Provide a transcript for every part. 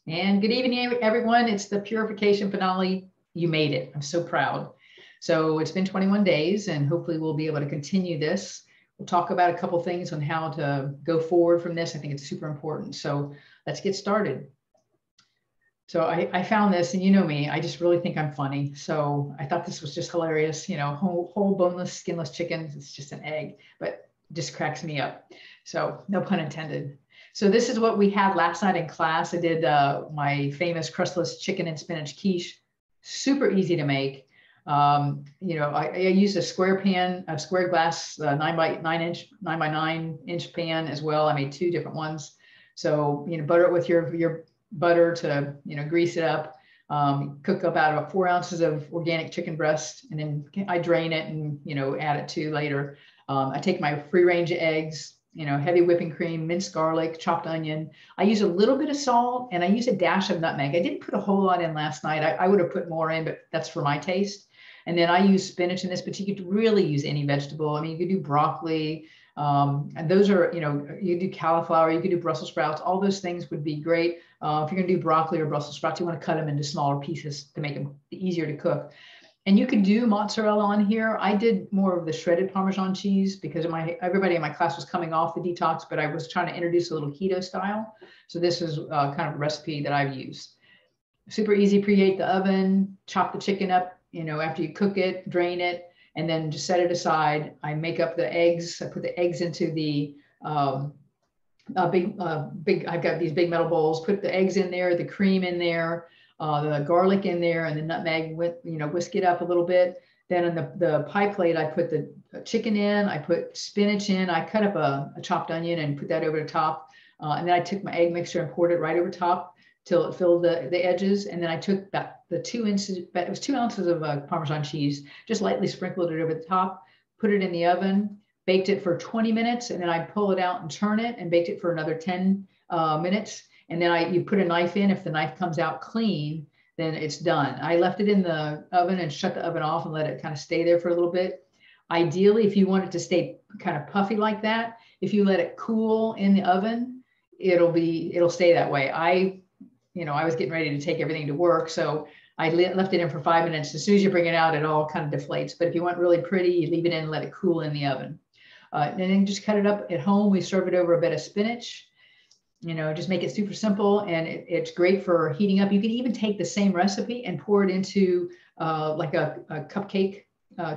And good evening, everyone. It's the Purification finale. You made it. I'm so proud. So it's been 21 days, and hopefully we'll be able to continue this. We'll talk about a couple things on how to go forward from this. I think it's super important. So let's get started. So I found this, and you know me, I just really think I'm funny. So I thought this was just hilarious. You know, whole boneless, skinless chicken. It's just an egg, but it just cracks me up. So no pun intended. So this is what we had last night in class. I did my famous Crustless chicken and spinach quiche. Super easy to make. You know, I used a square pan, a square glass 9 by 9 inch pan as well. I made 2 different ones. So, you know, butter it with your butter to, you know, grease it up. Cook up about 4 ounces of organic chicken breast, and then I drain it and, you know, add it to later. I take my free range eggs, you know, heavy whipping cream, minced garlic, chopped onion. I use a little bit of salt, and I use a dash of nutmeg. I didn't put a whole lot in last night. I would have put more in, but that's for my taste. And then I use spinach in this, but you could really use any vegetable. I mean, you could do broccoli, and those are, you know, you do cauliflower, you could do Brussels sprouts. All those things would be great. If you're going to do broccoli or Brussels sprouts, you want to cut them into smaller pieces to make them easier to cook. And you can do mozzarella on here. I did more of the shredded Parmesan cheese because everybody in my class was coming off the detox, but I was trying to introduce a little keto style. So this is kind of a recipe that I've used. Super easy, preheat the oven, chop the chicken up, you know, after you cook it, drain it, and then just set it aside. I make up the eggs. I put the eggs into the I've got these big metal bowls, put the eggs in there, the cream in there, the garlic in there, and the nutmeg, you know, whisk it up a little bit. Then on the pie plate, I put the chicken in, I put spinach in, I cut up a chopped onion and put that over the top. And then I took my egg mixture and poured it right over top till it filled the edges. And then I took the 2 ounces, it was 2 ounces of Parmesan cheese, just lightly sprinkled it over the top, put it in the oven, baked it for 20 minutes, and then I pull it out and turn it and baked it for another 10 minutes. And then you put a knife in. If the knife comes out clean, then it's done. I left it in the oven and shut the oven off and let it kind of stay there for a little bit. Ideally, if you want it to stay kind of puffy like that, if you let it cool in the oven, it'll stay that way. I was getting ready to take everything to work, so I left it in for 5 minutes. As soon as you bring it out, it all kind of deflates. But if you want really pretty, you leave it in and let it cool in the oven. And then just cut it up at home. We serve it over a bed of spinach. You know, just make it super simple, and it's great for heating up. You can even take the same recipe and pour it into like a cupcake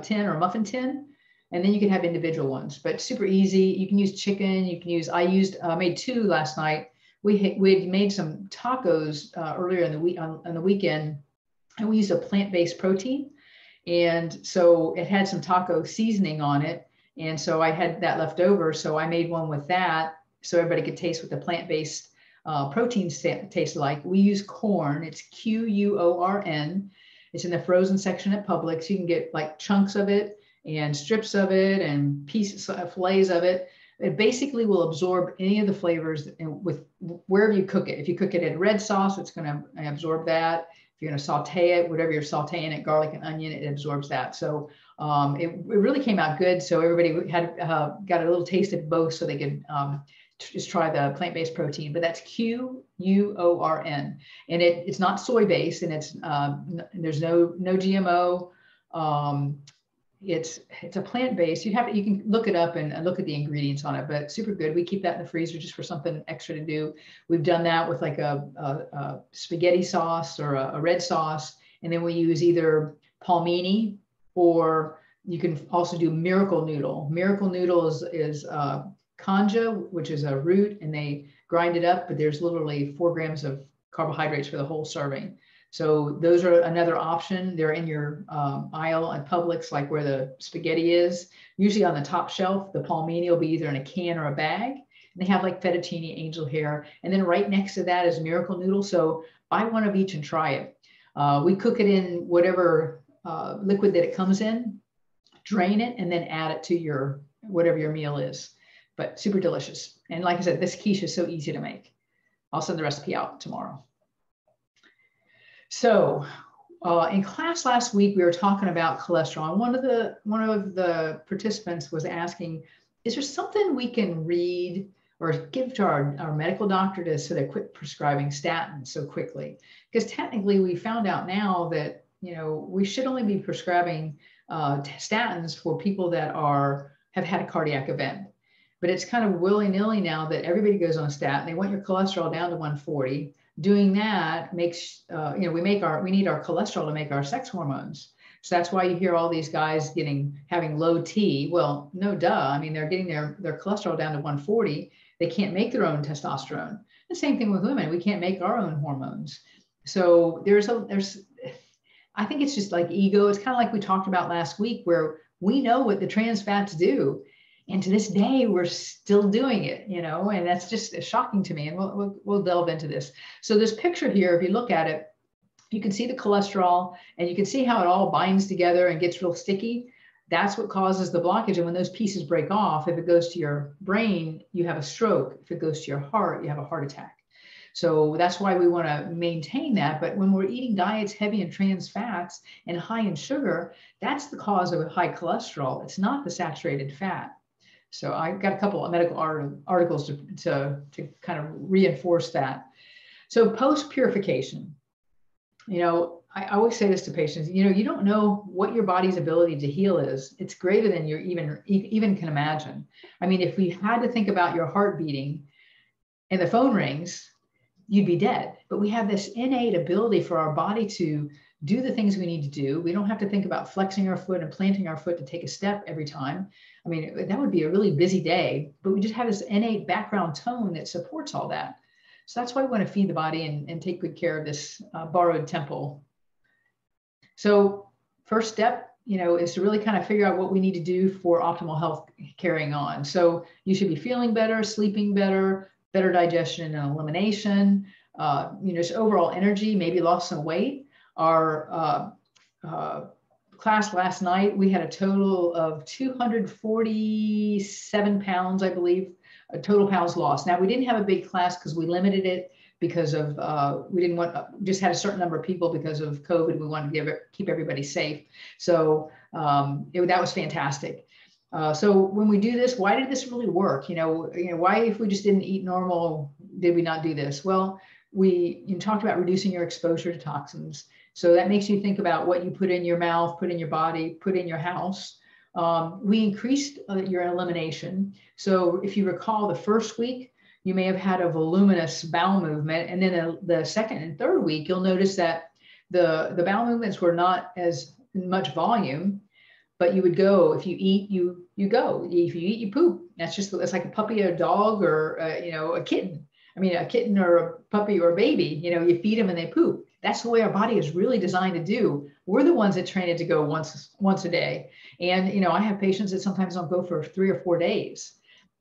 tin or a muffin tin, and then you can have individual ones. But super easy. You can use chicken. You can use. I made 2 last night. We had made some tacos earlier in the week on the weekend, and we used a plant-based protein, and so it had some taco seasoning on it. And so I had that left over. So I made one with that so everybody could taste what the plant-based proteins taste like. We use corn. It's Quorn. It's in the frozen section at Publix. You can get like chunks of it and strips of it and pieces, fillets of it. It basically will absorb any of the flavors with wherever you cook it. If you cook it in red sauce, it's going to absorb that. If you're going to saute it, whatever you're sauteing it, garlic and onion, it absorbs that. So it really came out good. So everybody had got a little taste of both, so they could just try the plant-based protein. But that's Quorn, and it's not soy-based, and it's there's no GMO. It's a plant-based. You can look it up and look at the ingredients on it, but super good. We keep that in the freezer just for something extra to do. We've done that with like a spaghetti sauce or a red sauce, and then we use either palmini, or you can also do miracle noodle. Miracle noodle is kanja, which is a root, and they grind it up, but there's literally 4 grams of carbohydrates for the whole serving. So those are another option. They're in your aisle at Publix, like where the spaghetti is. Usually on the top shelf, the palmini will be either in a can or a bag. And they have like fettuccine angel hair. And then right next to that is miracle noodle. So buy one of each and try it. We cook it in whatever liquid that it comes in, drain it, and then add it to whatever your meal is. But super delicious. And like I said, this quiche is so easy to make. I'll send the recipe out tomorrow. So in class last week, we were talking about cholesterol. One of the participants was asking, is there something we can read or give to our medical doctor so they quit prescribing statins so quickly. Because technically we found out now that, we should only be prescribing statins for people that have had a cardiac event. But it's kind of willy-nilly now that everybody goes on a statin. They want your cholesterol down to 140. Doing that makes, we need our cholesterol to make our sex hormones. So that's why you hear all these guys having low T. Well, no duh. I mean, they're getting their cholesterol down to 140. They can't make their own testosterone. The same thing with women. We can't make our own hormones. So I think it's just like ego. It's kind of like we talked about last week, where we know what the trans fats do. And to this day, we're still doing it, and that's just shocking to me. And we'll delve into this. So this picture here, if you look at it, you can see the cholesterol and you can see how it all binds together and gets real sticky. That's what causes the blockage. And when those pieces break off, if it goes to your brain, you have a stroke. If it goes to your heart, you have a heart attack. So that's why we want to maintain that. But when we're eating diets heavy in trans fats and high in sugar, that's the cause of high cholesterol. It's not the saturated fat. So I got a couple of medical articles to kind of reinforce that. So post-purification, I always say this to patients, you don't know what your body's ability to heal is. It's greater than you even can imagine. I mean, if we had to think about your heart beating and the phone rings, you'd be dead. But we have this innate ability for our body to do the things we need to do. We don't have to think about flexing our foot and planting our foot to take a step every time. I mean, that would be a really busy day, but we just have this innate background tone that supports all that. So that's why we want to feed the body and take good care of this borrowed temple. So first step, is to really kind of figure out what we need to do for optimal health carrying on. So you should be feeling better, sleeping better, better digestion and elimination, just overall energy, maybe lost some weight. Our class last night, we had a total of 247 pounds, I believe, total pounds lost. Now, we didn't have a big class because we limited it because of, we didn't want, just had a certain number of people because of COVID. We wanted to keep everybody safe. So that was fantastic. So when we do this, why did this really work? Why, if we just didn't eat normal, did we not do this? Well, we talked about reducing your exposure to toxins. So that makes you think about what you put in your mouth, put in your body, put in your house. We increased your elimination. So if you recall, the first week, you may have had a voluminous bowel movement. And then the second and third week, you'll notice that the bowel movements were not as much volume, but you would go. If you eat, you go. If you eat, you poop. That's like a puppy or a dog or, a kitten. I mean, a kitten or a puppy or a baby, you feed them and they poop. That's the way our body is really designed to do. We're the ones that train it to go once a day. And, I have patients that sometimes don't go for 3 or 4 days.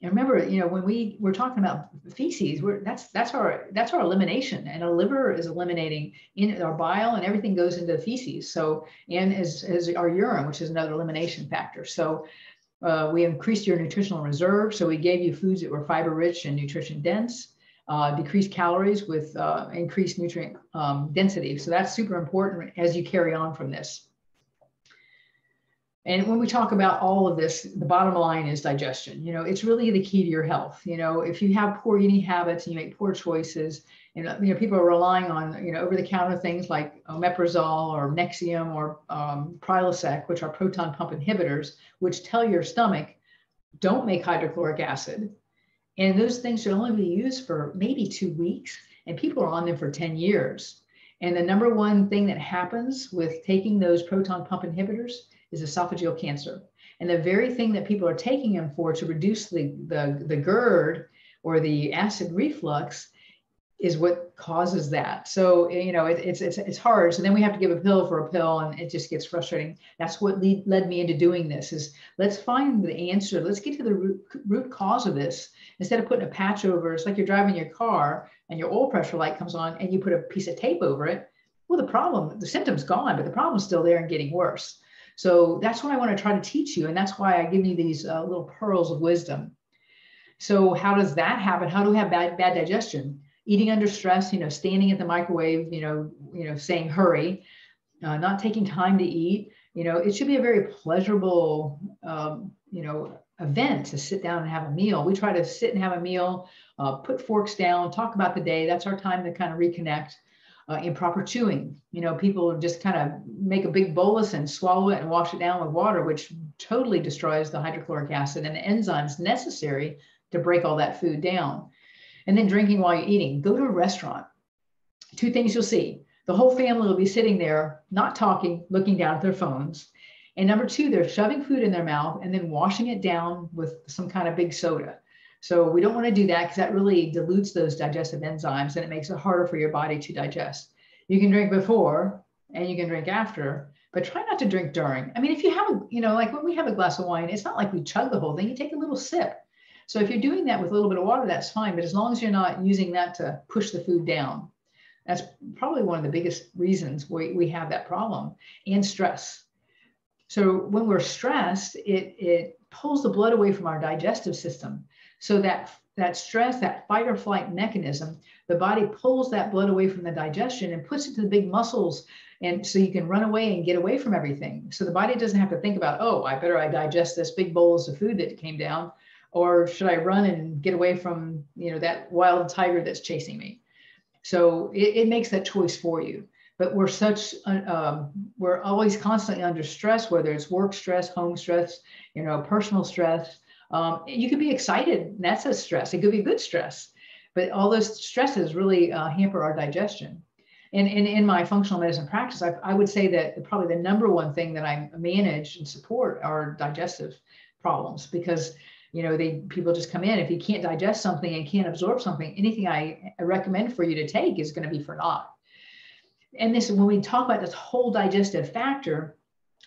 And remember, when we're talking about feces, that's our elimination, and our liver is eliminating in our bile, and everything goes into feces. So, and as our urine, which is another elimination factor. So we increased your nutritional reserve. So we gave you foods that were fiber rich and nutrition dense. Decreased calories with increased nutrient density. So that's super important as you carry on from this. And when we talk about all of this, the bottom line is digestion. It's really the key to your health. If you have poor eating habits and you make poor choices, and people are relying on over-the-counter things like omeprazole or Nexium or Prilosec, which are proton pump inhibitors, which tell your stomach, don't make hydrochloric acid. And those things should only be used for maybe 2 weeks, and people are on them for 10 years. And the number one thing that happens with taking those proton pump inhibitors is esophageal cancer. And the very thing that people are taking them for to reduce the GERD or the acid reflux is what causes that. So, it's hard. So then we have to give a pill for a pill, and it just gets frustrating. That's what led me into doing this, is let's find the answer. Let's get to the root cause of this. Instead of putting a patch over, it's like you're driving your car and your oil pressure light comes on and you put a piece of tape over it. Well, the symptom's gone, but the problem's still there and getting worse. So that's what I want to try to teach you. And that's why I give you these little pearls of wisdom. So how does that happen? How do we have bad digestion? Eating under stress, standing at the microwave, saying hurry, not taking time to eat. It should be a very pleasurable, event to sit down and have a meal. We try to sit and have a meal, put forks down, talk about the day. That's our time to kind of reconnect. Improper chewing. People just kind of make a big bolus and swallow it and wash it down with water, which totally destroys the hydrochloric acid and the enzymes necessary to break all that food down. And then drinking while you're eating. Go to a restaurant. Two things you'll see. The whole family will be sitting there, not talking, looking down at their phones. And number two, they're shoving food in their mouth and then washing it down with some kind of big soda. So we don't want to do that because that really dilutes those digestive enzymes and it makes it harder for your body to digest. You can drink before and you can drink after, but try not to drink during. I mean, if you have, like when we have a glass of wine, it's not like we chug the whole thing. You take a little sip. So if you're doing that with a little bit of water, that's fine. But as long as you're not using that to push the food down, that's probably one of the biggest reasons we have that problem. And stress. So when we're stressed, it pulls the blood away from our digestive system. So that stress, that fight or flight mechanism, the body pulls that blood away from the digestion and puts it to the big muscles. And so you can run away and get away from everything. So the body doesn't have to think about, oh, I digest this big bolus of food that came down, or should I run and get away from, that wild tiger that's chasing me? So it makes that choice for you. But we're always constantly under stress, whether it's work stress, home stress, personal stress. You could be excited, and that's a stress. It could be good stress, but all those stresses really hamper our digestion. And in my functional medicine practice, I would say that probably the number one thing that I manage and support are digestive problems, because people just come in. If you can't digest something and can't absorb something, anything I recommend for you to take is going to be for naught. And when we talk about this whole digestive factor,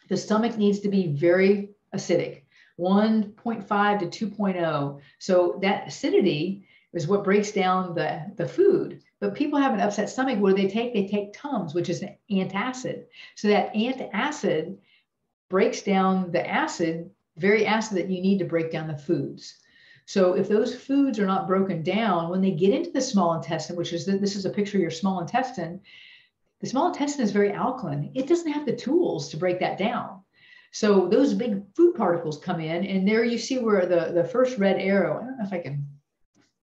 the stomach needs to be very acidic, 1.5 to 2.0. So that acidity is what breaks down the food. But people have an upset stomach. What do they take? They take Tums, which is an antacid. So that antacid breaks down the acid, very acid that you need to break down the foods. So if those foods are not broken down, when they get into the small intestine, this is a picture of your small intestine, the small intestine is very alkaline. It doesn't have the tools to break that down. So those big food particles come in, and there you see where the first red arrow, I don't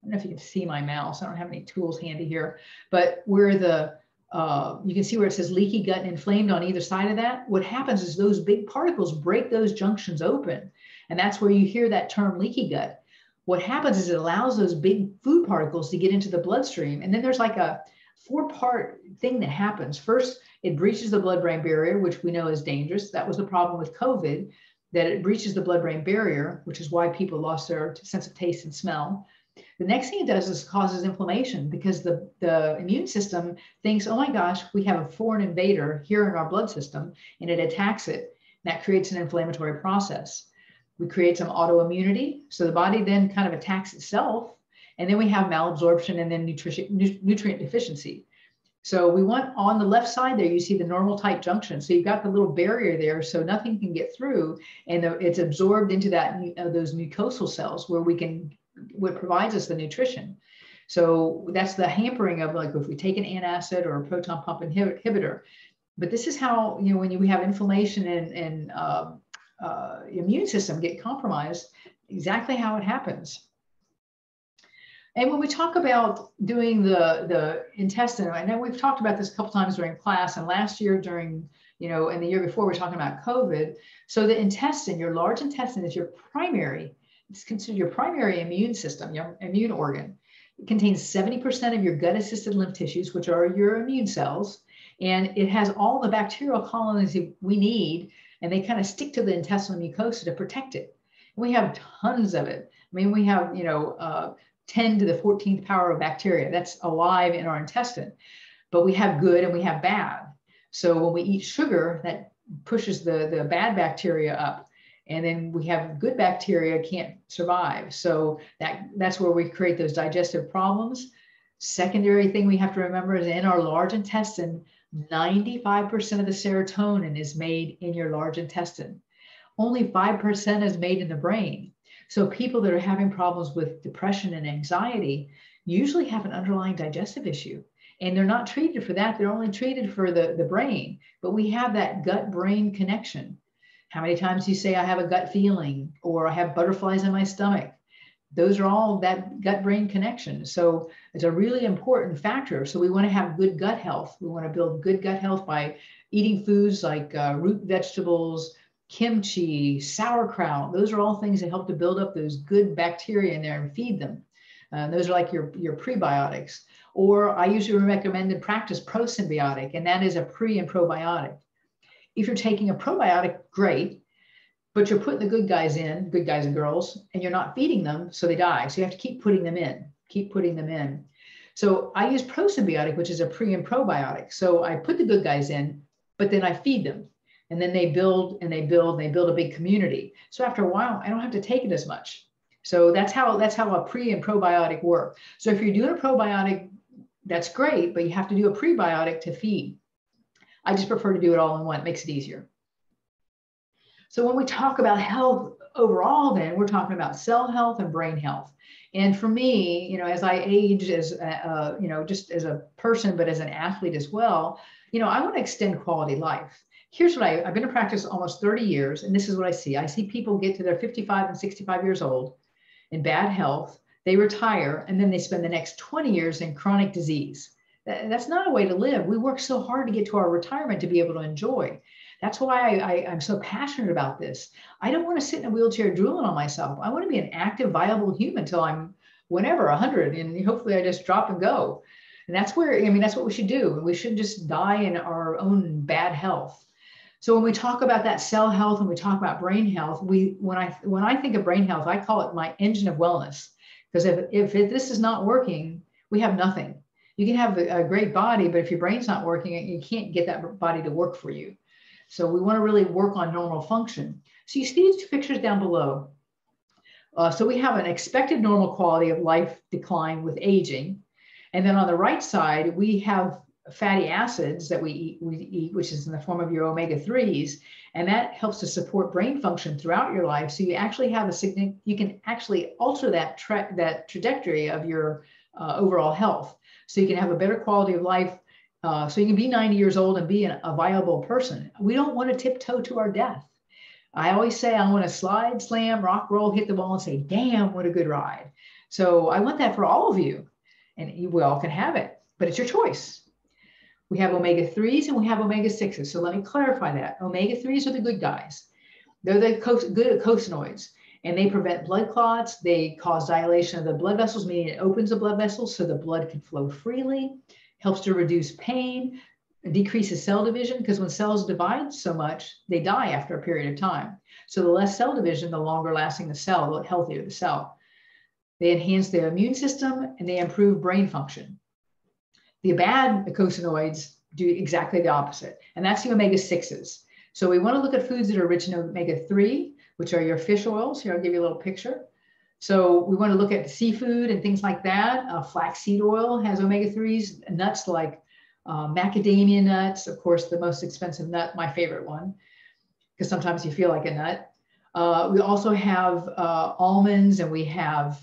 know if you can see my mouse. I don't have any tools handy here, but where you can see where it says leaky gut and inflamed on either side of that. What happens is those big particles break those junctions open. And that's where you hear that term leaky gut. What happens is it allows those big food particles to get into the bloodstream. And then there's like a 4-part thing that happens. First, it breaches the blood-brain barrier, which we know is dangerous. That was the problem with COVID, that it breaches the blood-brain barrier, which is why people lost their sense of taste and smell. The next thing it does is causes inflammation, because the immune system thinks, oh my gosh, we have a foreign invader here in our blood system, and it attacks it. That creates an inflammatory process. We create some autoimmunity. So the body then kind of attacks itself. And then we have malabsorption and then nutrient deficiency. So we want, on the left side there, you see the normal type junction. So you've got the little barrier there, so nothing can get through, and it's absorbed into those mucosal cells what provides us the nutrition. So that's the hampering of, like, if we take an antacid or a proton pump inhibitor. But this is how, when we have inflammation and immune system get compromised, exactly how it happens. And when we talk about doing the intestine, I know we've talked about this a couple times during class, and last year and the year before, we're talking about COVID. So the intestine, your large intestine, is it's considered your primary immune system, your immune organ. It contains 70% of your gut-assisted lymph tissues, which are your immune cells, and it has all the bacterial colonies we need, and they kind of stick to the intestinal mucosa to protect it. And we have tons of it. I mean, we have 10 to the 14th power of bacteria that's alive in our intestine, but we have good and we have bad. So when we eat sugar, that pushes the bad bacteria up, and then we have good bacteria can't survive. So that's where we create those digestive problems. Secondary thing we have to remember is in our large intestine, 95% of the serotonin is made in your large intestine. Only 5% is made in the brain. So people that are having problems with depression and anxiety usually have an underlying digestive issue, and they're not treated for that. They're only treated for the brain, but we have that gut-brain connection. How many times do you say, I have a gut feeling, or I have butterflies in my stomach? Those are all that gut-brain connection. So it's a really important factor. So we want to have good gut health. We want to build good gut health by eating foods like root vegetables, kimchi, sauerkraut. Those are all things that help to build up those good bacteria in there and feed them. Those are like your prebiotics. Or I usually recommend and practice prosymbiotic, and that is a pre and probiotic. If you're taking a probiotic, great, but you're putting the good guys in, good guys and girls, and you're not feeding them, so they die. So you have to keep putting them in, keep putting them in. So I use prosymbiotic, which is a pre and probiotic. So I put the good guys in, but then I feed them. And then they build and they build and they build a big community. So after a while, I don't have to take it as much. So that's how a pre and probiotic work. So if you're doing a probiotic, that's great, but you have to do a prebiotic to feed. I just prefer to do it all in one. It makes it easier. So when we talk about health overall, then we're talking about cell health and brain health. And for me, as I age, as just as a person, but as an athlete as well, I want to extend quality life. Here's what I've been in practice almost 30 years, and this is what I see. I see people get to their 55 and 65 years old in bad health. They retire, and then they spend the next 20 years in chronic disease. That's not a way to live. We work so hard to get to our retirement to be able to enjoy. That's why I'm so passionate about this. I don't want to sit in a wheelchair drooling on myself. I want to be an active, viable human until I'm whenever 100, and hopefully I just drop and go. And that's that's what we should do. We shouldn't just die in our own bad health. So when we talk about that cell health and we talk about brain health, when I think of brain health, I call it my engine of wellness. Because if this is not working, we have nothing. You can have a great body, but if your brain's not working, you can't get that body to work for you. So we want to really work on normal function. So you see these pictures down below. So we have an expected normal quality of life decline with aging. And then on the right side, we have fatty acids that we eat, which is in the form of your omega-3s. And that helps to support brain function throughout your life. So you actually have you can actually alter that trajectory of your overall health. So you can have a better quality of life. So you can be 90 years old and be a viable person. We don't want to tiptoe to our death. I always say I want to slide, slam, rock, roll, hit the ball and say, damn, what a good ride. So I want that for all of you. And we all can have it, but it's your choice. We have omega-3s and we have omega-6s. So let me clarify that. Omega-3s are the good guys. They're the good eicosanoids, and they prevent blood clots. They cause dilation of the blood vessels, meaning it opens the blood vessels so the blood can flow freely, helps to reduce pain, decreases cell division, because when cells divide so much, they die after a period of time. So the less cell division, the longer lasting the cell, the healthier the cell. They enhance the immune system and they improve brain function. The bad eicosanoids do exactly the opposite, and that's the omega-6s. So we want to look at foods that are rich in omega-3, which are your fish oils. Here, I'll give you a little picture. So we want to look at seafood and things like that. Flaxseed oil has omega-3s, nuts like macadamia nuts, of course, the most expensive nut, my favorite one, because sometimes you feel like a nut. We also have almonds, and we have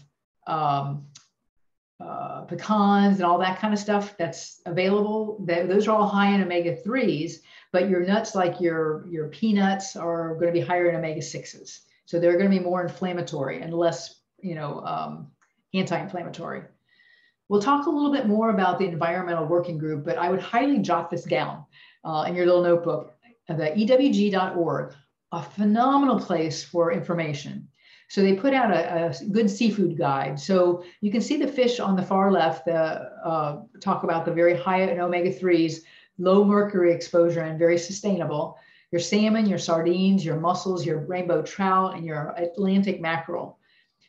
pecans and all that kind of stuff that's available. Those are all high in omega-3s, but your nuts like your peanuts are going to be higher in omega-6s. So they're going to be more inflammatory and less, anti-inflammatory. We'll talk a little bit more about the environmental working group, but I would highly jot this down in your little notebook. The EWG.org, a phenomenal place for information. So they put out a good seafood guide. So you can see the fish on the far left, talk about the very high in omega-3s, low mercury exposure, and very sustainable. Your salmon, your sardines, your mussels, your rainbow trout, and your Atlantic mackerel.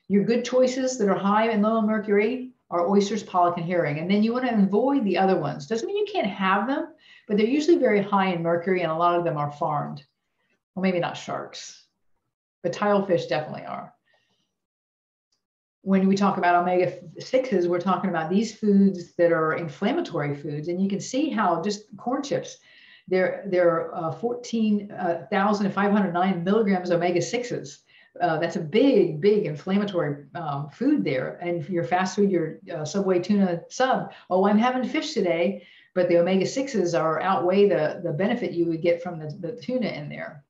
Your good choices that are high and low in mercury are oysters, pollock, and herring. And then you want to avoid the other ones. Doesn't mean you can't have them, but they're usually very high in mercury, and a lot of them are farmed. Well, maybe not sharks, but tilefish definitely are. When we talk about omega-6s, we're talking about these foods that are inflammatory foods. And you can see how just corn chips, they're 14,509 milligrams omega-6s. That's a big, big inflammatory food there. And for your fast food, your Subway tuna sub, oh, I'm having fish today, but the omega-6s outweigh the benefit you would get from the tuna in there.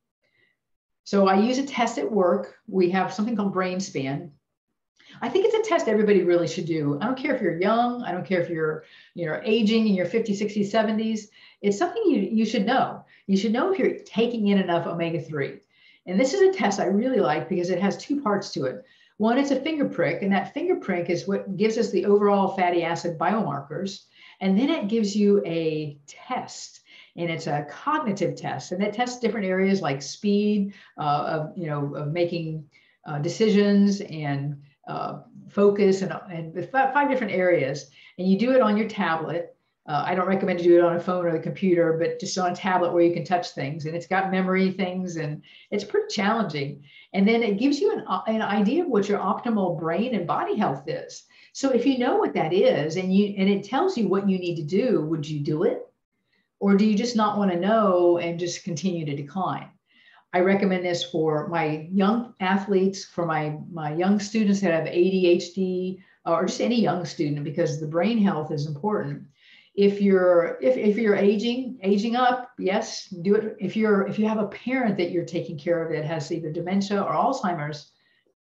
So I use a test at work. We have something called brain span. I think it's a test everybody really should do. I don't care if you're young. I don't care if you're aging in your 50s, 60s, 70s. It's something you should know. You should know if you're taking in enough omega-3. And this is a test I really like because it has two parts to it. One, it's a finger prick, and that finger prick is what gives us the overall fatty acid biomarkers. And then it gives you a test, and it's a cognitive test. And it tests different areas like speed of making decisions and focus and 5 different areas. And you do it on your tablet. I don't recommend to do it on a phone or the computer, but just on a tablet where you can touch things, and it's got memory things, and it's pretty challenging. And then it gives you an idea of what your optimal brain and body health is. So if you know what that is, and it tells you what you need to do, would you do it? Or do you just not want to know and just continue to decline? I recommend this for my young athletes, for my young students that have ADHD, or just any young student, because the brain health is important. If you're aging up, yes, do it. If you have a parent that you're taking care of that has either dementia or Alzheimer's,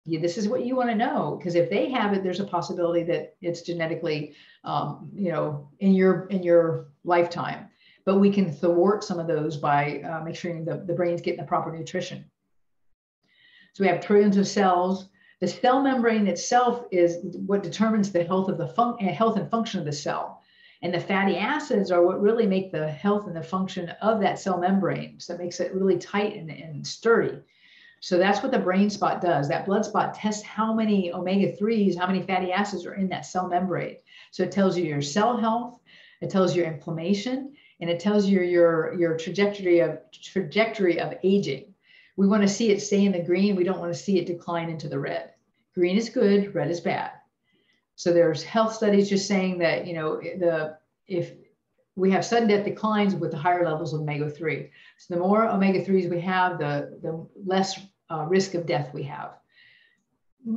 this is what you want to know, because if they have it, there's a possibility that it's genetically, in your lifetime. But we can thwart some of those by making sure the brain's getting the proper nutrition. So we have trillions of cells. The cell membrane itself is what determines the health of health and function of the cell. And the fatty acids are what really make the health and the function of that cell membrane. So it makes it really tight and sturdy. So that's what the brain spot does. That blood spot tests how many omega-3s, how many fatty acids are in that cell membrane. So it tells you your cell health, it tells you your inflammation, and it tells you your trajectory of aging. We want to see it stay in the green. We don't want to see it decline into the red. Green is good, red is bad. So there's health studies just saying that, if we have sudden death declines with the higher levels of omega-3. So the more omega-3s we have, the less risk of death we have.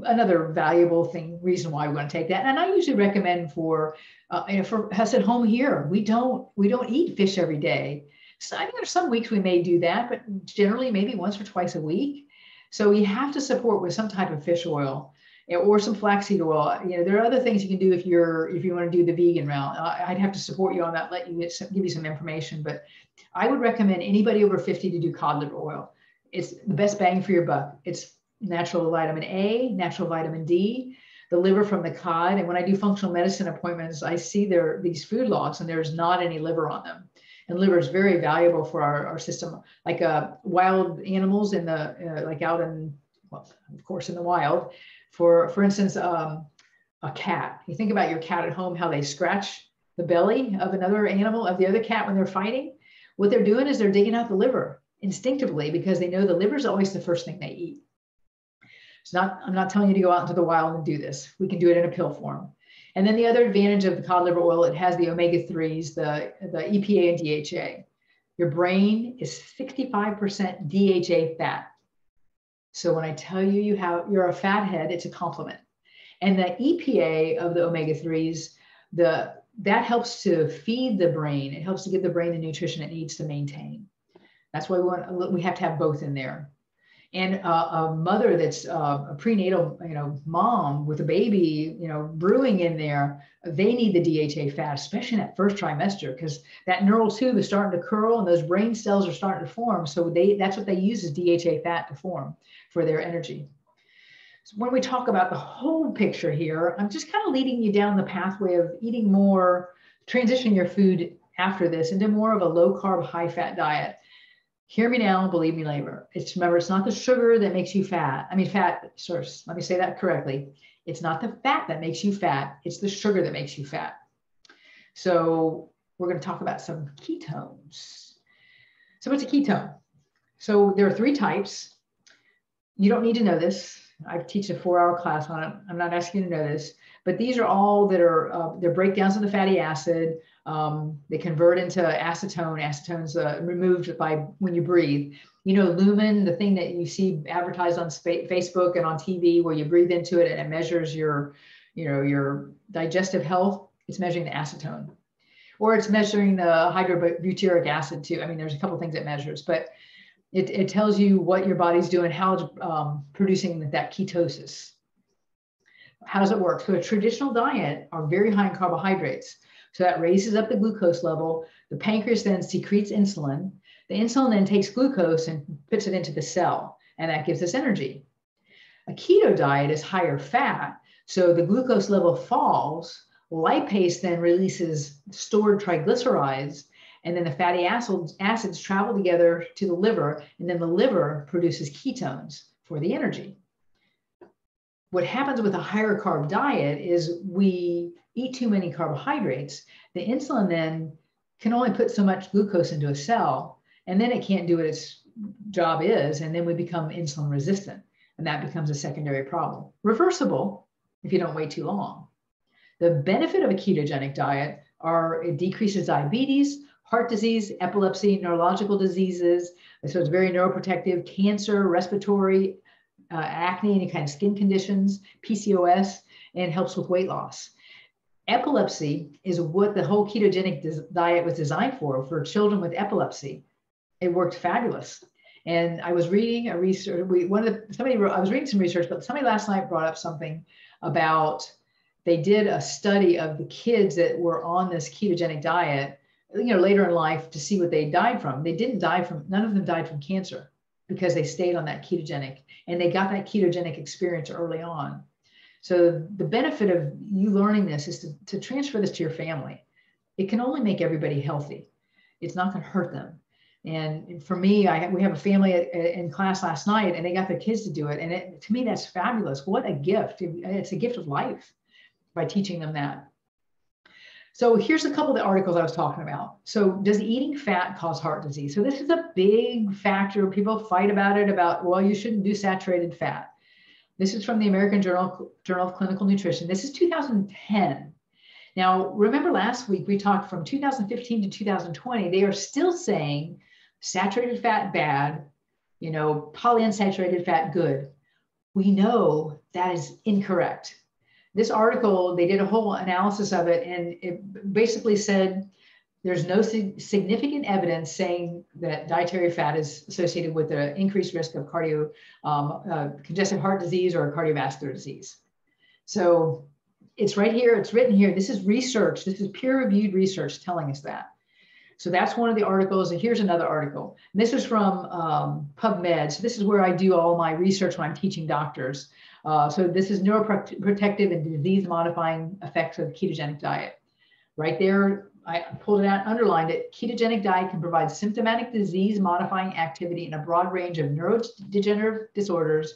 Another valuable reason why we want to take that. And I usually recommend for us at home here, we don't eat fish every day. So I think there's some weeks we may do that, but generally maybe once or twice a week. So you have to support with some type of fish oil or some flaxseed oil. There are other things you can do if you want to do the vegan route. I'd have to support you on that, give you some information, but I would recommend anybody over 50 to do cod liver oil. It's the best bang for your buck. It's natural vitamin A, natural vitamin D, the liver from the cod. And when I do functional medicine appointments, I see these food logs and there's not any liver on them. And liver is very valuable for our system, like wild animals like out in, well, of course, in the wild. For instance, a cat. You think about your cat at home, how they scratch the belly of another animal, of the other cat when they're fighting. What they're doing is they're digging out the liver instinctively because they know the liver is always the first thing they eat. I'm not telling you to go out into the wild and do this. We can do it in a pill form. And then the other advantage of the cod liver oil, it has the omega-3s, the EPA and DHA. Your brain is 65% DHA fat. So when I tell you you're a fat head, it's a compliment. And the EPA of the omega-3s, that helps to feed the brain. It helps to give the brain the nutrition it needs to maintain. That's why we have to have both in there. And a mother that's a prenatal, mom with a baby, brewing in there, they need the DHA fat, especially in that first trimester, because that neural tube is starting to curl and those brain cells are starting to form. So that's what they use is DHA fat to form for their energy. So when we talk about the whole picture here, I'm just kind of leading you down the pathway of eating more, transitioning your food after this into more of a low carb, high fat diet. Hear me now, believe me later. Remember, it's not the sugar that makes you fat. Sorry, let me say that correctly. It's not the fat that makes you fat. It's the sugar that makes you fat. So we're going to talk about some ketones. So what's a ketone? So there are 3 types. You don't need to know this. I teach a 4-hour class on it. I'm not asking you to know this, but these are all that are, they're breakdowns of the fatty acid. They convert into acetone. Acetone's removed by when you breathe. Lumen, the thing that you see advertised on Facebook and on TV, where you breathe into it and it measures your digestive health. It's measuring the acetone, or it's measuring the hydrobutyric acid too. There's a couple of things it measures, but It tells you what your body's doing, how it's producing that ketosis. How does it work? So a traditional diet are very high in carbohydrates. So that raises up the glucose level. The pancreas then secretes insulin. The insulin then takes glucose and puts it into the cell, and that gives us energy. A keto diet is higher fat, so the glucose level falls. Lipase then releases stored triglycerides, and then the fatty acids travel together to the liver, and then the liver produces ketones for the energy. What happens with a higher carb diet is we eat too many carbohydrates. The insulin then can only put so much glucose into a cell, and then it can't do what its job is, and then we become insulin resistant, and that becomes a secondary problem. Reversible if you don't wait too long. The benefit of a ketogenic diet are it decreases diabetes, heart disease, epilepsy, neurological diseases. So it's very neuroprotective, cancer, respiratory, acne, any kind of skin conditions, PCOS, and helps with weight loss. Epilepsy is what the whole ketogenic diet was designed for children with epilepsy. It worked fabulous. And I was reading a research, I was reading some research, but somebody last night brought up something about, they did a study of the kids that were on this ketogenic diet, later in life to see what they died from. They didn't die from, none of them died from cancer because they stayed on that ketogenic, and they got that ketogenic experience early on. So the benefit of you learning this is to transfer this to your family. It can only make everybody healthy. It's not going to hurt them. And for me, we have a family in class last night, and they got their kids to do it. And to me, that's fabulous. What a gift. It's a gift of life by teaching them that. So here's a couple of the articles I was talking about. So does eating fat cause heart disease? So this is a big factor. People fight about it, well, you shouldn't do saturated fat. This is from the American Journal of Clinical Nutrition. This is 2010. Now, remember last week we talked from 2015 to 2020, they are still saying saturated fat bad, polyunsaturated fat good. We know that is incorrect. This article, they did a whole analysis of it, and it basically said there's no significant evidence saying that dietary fat is associated with the increased risk of congestive heart disease or cardiovascular disease. So it's right here, it's written here. This is research. This is peer-reviewed research telling us that. So that's one of the articles. And here's another article. And this is from PubMed. So this is where I do all my research when I'm teaching doctors. So this is neuroprotective and disease-modifying effects of ketogenic diet. Right there, I pulled it out, underlined it. Ketogenic diet can provide symptomatic disease-modifying activity in a broad range of neurodegenerative disorders,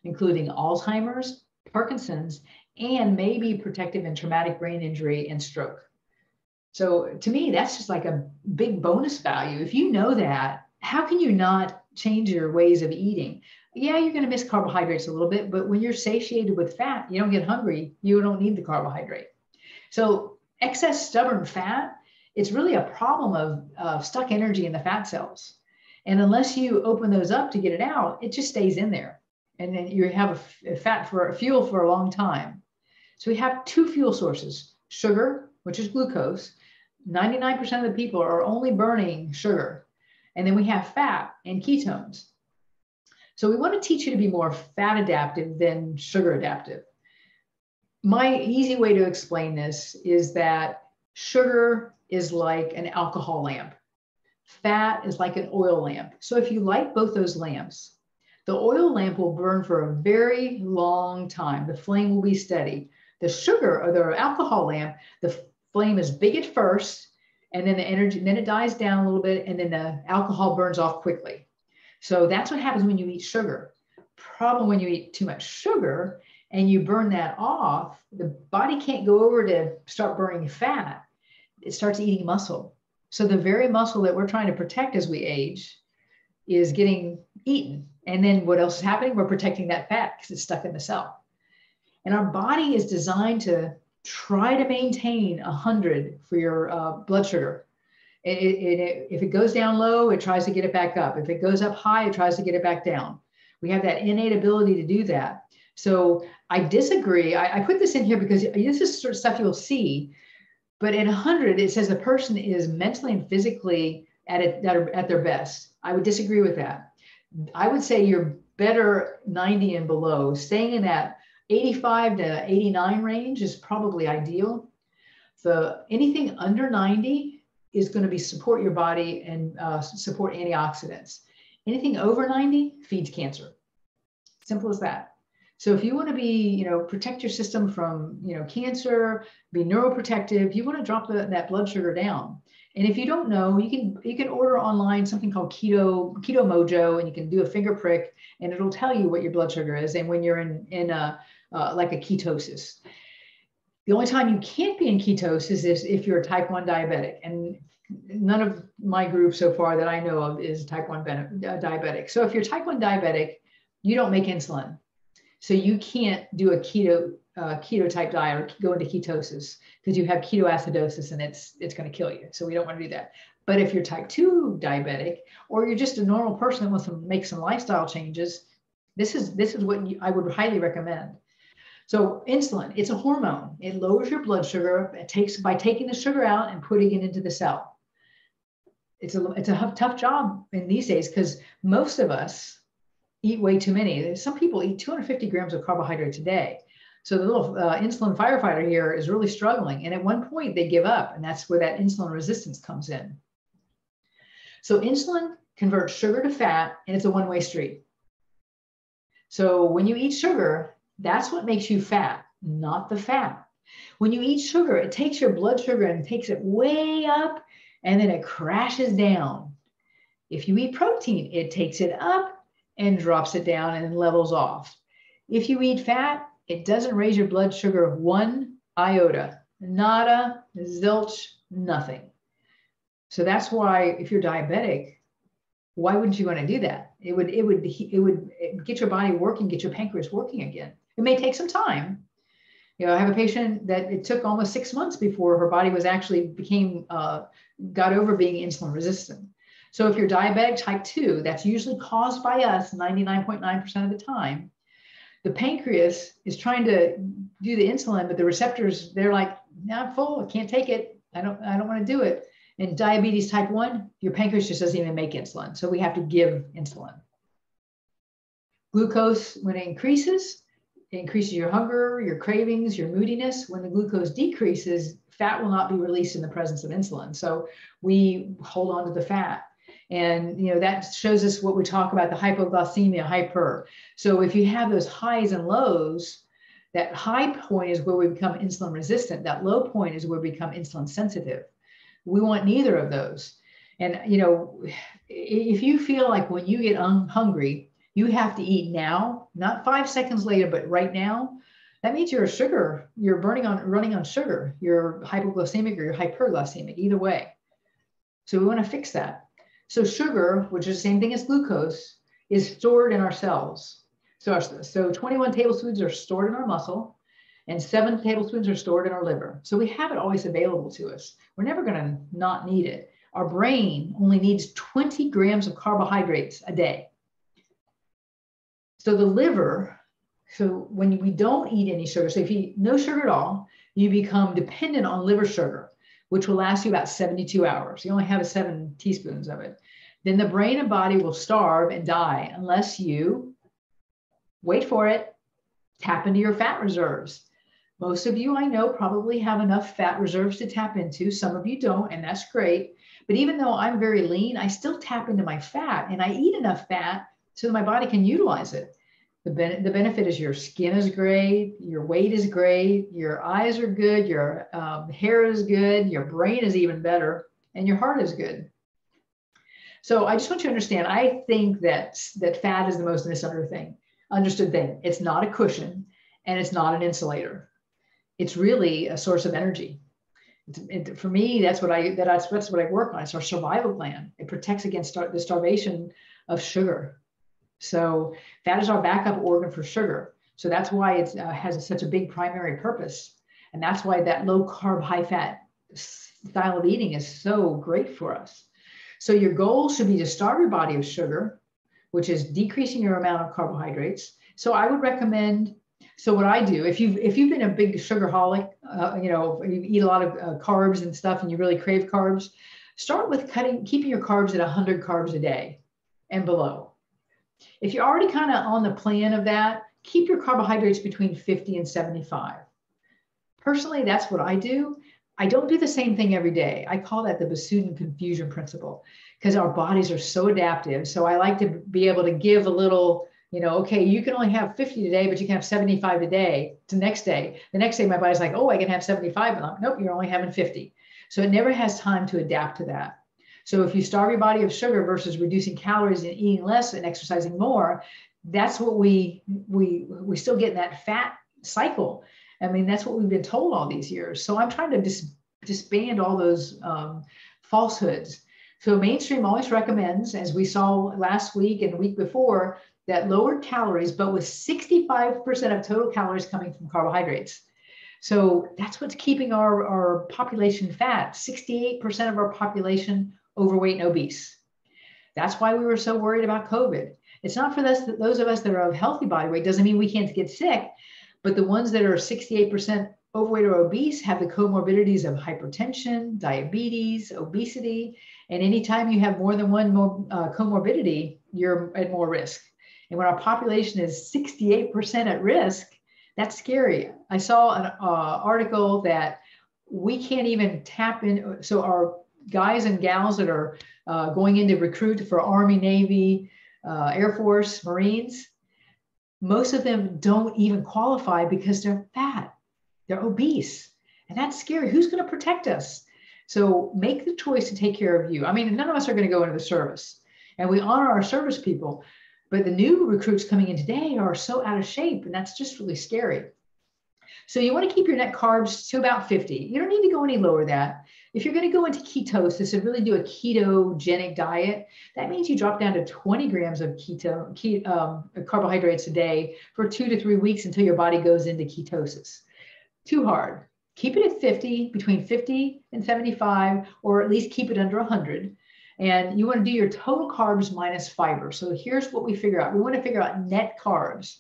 including Alzheimer's, Parkinson's, and maybe protective and traumatic brain injury and stroke. So to me, that's just like a big bonus value. If you know that, how can you not change your ways of eating? Yeah, you're going to miss carbohydrates a little bit, but when you're satiated with fat, you don't get hungry, you don't need the carbohydrate. So excess stubborn fat, it's really a problem of stuck energy in the fat cells. And unless you open those up to get it out, it just stays in there. And then you have a fuel for a long time. So we have two fuel sources, sugar, which is glucose. 99% of the people are only burning sugar. And then we have fat and ketones. So we want to teach you to be more fat adaptive than sugar adaptive. My easy way to explain this is that sugar is like an alcohol lamp. Fat is like an oil lamp. So if you light both those lamps, the oil lamp will burn for a very long time. The flame will be steady. The sugar or the alcohol lamp, the flame is big at first, and then the energy, then it dies down a little bit, and then the alcohol burns off quickly. So that's what happens when you eat sugar. Problem when you eat too much sugar and you burn that off, the body can't go over to start burning fat. It starts eating muscle. So the very muscle that we're trying to protect as we age is getting eaten. And then what else is happening? We're protecting that fat because it's stuck in the cell. And our body is designed to try to maintain 100 for your blood sugar. If it goes down low, it tries to get it back up. If it goes up high, it tries to get it back down. We have that innate ability to do that. So I disagree. I put this in here because this is sort of stuff you'll see. But at 100, it says the person is mentally and physically at their best. I would disagree with that. I would say you're better 90 and below. Staying in that 85 to 89 range is probably ideal. Anything under 90 is going to be support your body and support antioxidants. Anything over 90 feeds cancer. Simple as that. So if you want to be, protect your system from, cancer, be neuroprotective, you want to drop that blood sugar down. And if you don't know, you can order online something called Keto Mojo, and you can do a finger prick, and it'll tell you what your blood sugar is and when you're in like a ketosis. The only time you can't be in ketosis is if you're a type 1 diabetic, and none of my group so far that I know of is type 1 diabetic. So if you're type 1 diabetic, you don't make insulin. So you can't do a keto type diet or go into ketosis because you have ketoacidosis and it's going to kill you. So we don't want to do that. But if you're type 2 diabetic, or you're just a normal person that wants to make some lifestyle changes, this is what I would highly recommend. So insulin, it's a hormone. It lowers your blood sugar. By taking the sugar out and putting it into the cell. It's a tough job in these days because most of us eat way too many. Some people eat 250 grams of carbohydrates a day. So the little insulin firefighter here is really struggling. And at one point they give up, and that's where that insulin resistance comes in. So insulin converts sugar to fat, and it's a one-way street. So when you eat sugar, that's what makes you fat, not the fat. When you eat sugar, it takes your blood sugar and takes it way up, and then it crashes down. If you eat protein, it takes it up and drops it down and levels off. If you eat fat, it doesn't raise your blood sugar 1 iota, nada, zilch, nothing. So that's why if you're diabetic, why wouldn't you want to do that? It would get your body working, get your pancreas working again. It may take some time. I have a patient that it took almost 6 months before her body was actually got over being insulin resistant. So if you're diabetic type 2, that's usually caused by us 99.9% of the time. The pancreas is trying to do the insulin, but the receptors, they're like, no, I'm full, I can't take it. I don't want to do it. And diabetes type 1, your pancreas just doesn't even make insulin. So we have to give insulin. Glucose, when it increases your hunger, your cravings, your moodiness. When the glucose decreases, fat will not be released in the presence of insulin. So we hold on to the fat. And, that shows us what we talk about, the hypoglycemia, hyper. So if you have those highs and lows, that high point is where we become insulin resistant. That low point is where we become insulin sensitive. We want neither of those. And, if you feel like when you get hungry, you have to eat now, not 5 seconds later, but right now, that means you're running on sugar. You're hypoglycemic or you're hyperglycemic, either way. So we want to fix that. So sugar, which is the same thing as glucose, is stored in our cells. So 21 tablespoons are stored in our muscle, and 7 tablespoons are stored in our liver. So we have it always available to us. We're never going to not need it. Our brain only needs 20 grams of carbohydrates a day. So the liver, so when we don't eat any sugar, so if you eat no sugar at all, you become dependent on liver sugar, which will last you about 72 hours. You only have 7 teaspoons of it. Then the brain and body will starve and die unless you, wait for it, tap into your fat reserves. Most of you I know probably have enough fat reserves to tap into. Some of you don't, and that's great. But even though I'm very lean, I still tap into my fat, and I eat enough fat so that my body can utilize it. The benefit is your skin is great, your weight is great, your eyes are good, your hair is good, your brain is even better, and your heart is good. So I just want you to understand, I think that fat is the most understood thing. It's not a cushion, and it's not an insulator. It's really a source of energy. For me, that's what I work on. It's our survival plan. It protects against the starvation of sugar. So fat is our backup organ for sugar. So that's why it has such a big primary purpose. And that's why that low carb, high fat style of eating is so great for us. So your goal should be to starve your body of sugar, which is decreasing your amount of carbohydrates. So I would recommend, so what I do, if you've been a big sugarholic, you eat a lot of carbs and stuff and you really crave carbs, start with keeping your carbs at 100 carbs a day and below. If you're already kind of on the plan of that, keep your carbohydrates between 50 and 75. Personally, that's what I do. I don't do the same thing every day. I call that the Besuden confusion principle because our bodies are so adaptive. So I like to be able to give a little, okay, you can only have 50 today, but you can have 75 today. The next day, my body's like, oh, I can have 75. And I'm, nope, you're only having 50. So it never has time to adapt to that. So if you starve your body of sugar versus reducing calories and eating less and exercising more, that's what we still get in that fat cycle. I mean, that's what we've been told all these years. So I'm trying to disband all those falsehoods. So mainstream always recommends, as we saw last week and the week before, that lowered calories, but with 65% of total calories coming from carbohydrates. So that's what's keeping our population fat. 68% of our population overweight and obese. That's why we were so worried about COVID. It's not for those of us that are of healthy body weight. Doesn't mean we can't get sick, but the ones that are 68% overweight or obese have the comorbidities of hypertension, diabetes, obesity. And anytime you have more than one comorbidity, you're at more risk. And when our population is 68% at risk, that's scary. I saw an article that we can't even tap in. So our guys and gals that are going into recruit for Army, Navy, Air Force, Marines, most of them don't even qualify because they're fat, they're obese, and that's scary. Who's going to protect us? So make the choice to take care of you. I mean, none of us are going to go into the service, and we honor our service people, but the new recruits coming in today are so out of shape, and that's just really scary. So you want to keep your net carbs to about 50. You don't need to go any lower than that. If you're going to go into ketosis and really do a ketogenic diet, that means you drop down to 20 grams of carbohydrates a day for 2 to 3 weeks until your body goes into ketosis. Too hard. Keep it at 50, between 50 and 75, or at least keep it under 100. And you want to do your total carbs minus fiber. So here's what we figure out. We want to figure out net carbs.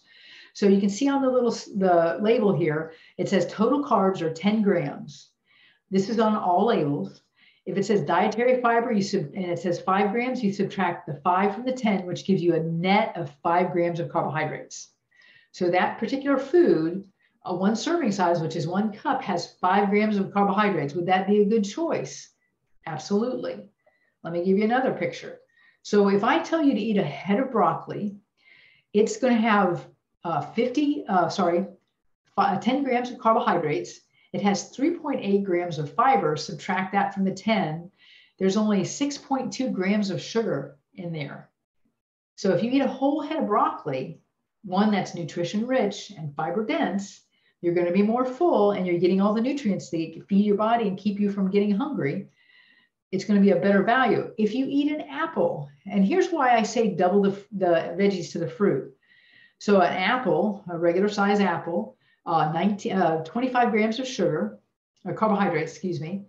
So you can see on the label here, it says total carbs are 10 grams. This is on all labels. If it says dietary fiber, and it says 5 grams, you subtract the 5 from the 10, which gives you a net of 5 grams of carbohydrates. So that particular food, one serving size, which is 1 cup, has 5 grams of carbohydrates. Would that be a good choice? Absolutely. Let me give you another picture. So if I tell you to eat a head of broccoli, it's going to have 10 grams of carbohydrates. It has 3.8 grams of fiber. Subtract that from the 10. There's only 6.2 grams of sugar in there. So if you eat a whole head of broccoli, one that's nutrition rich and fiber dense, you're going to be more full and you're getting all the nutrients that feed your body and keep you from getting hungry. It's going to be a better value. If you eat an apple, and here's why I say double the veggies to the fruit. So an apple, a regular size apple, 25 grams of sugar, or carbohydrates, excuse me,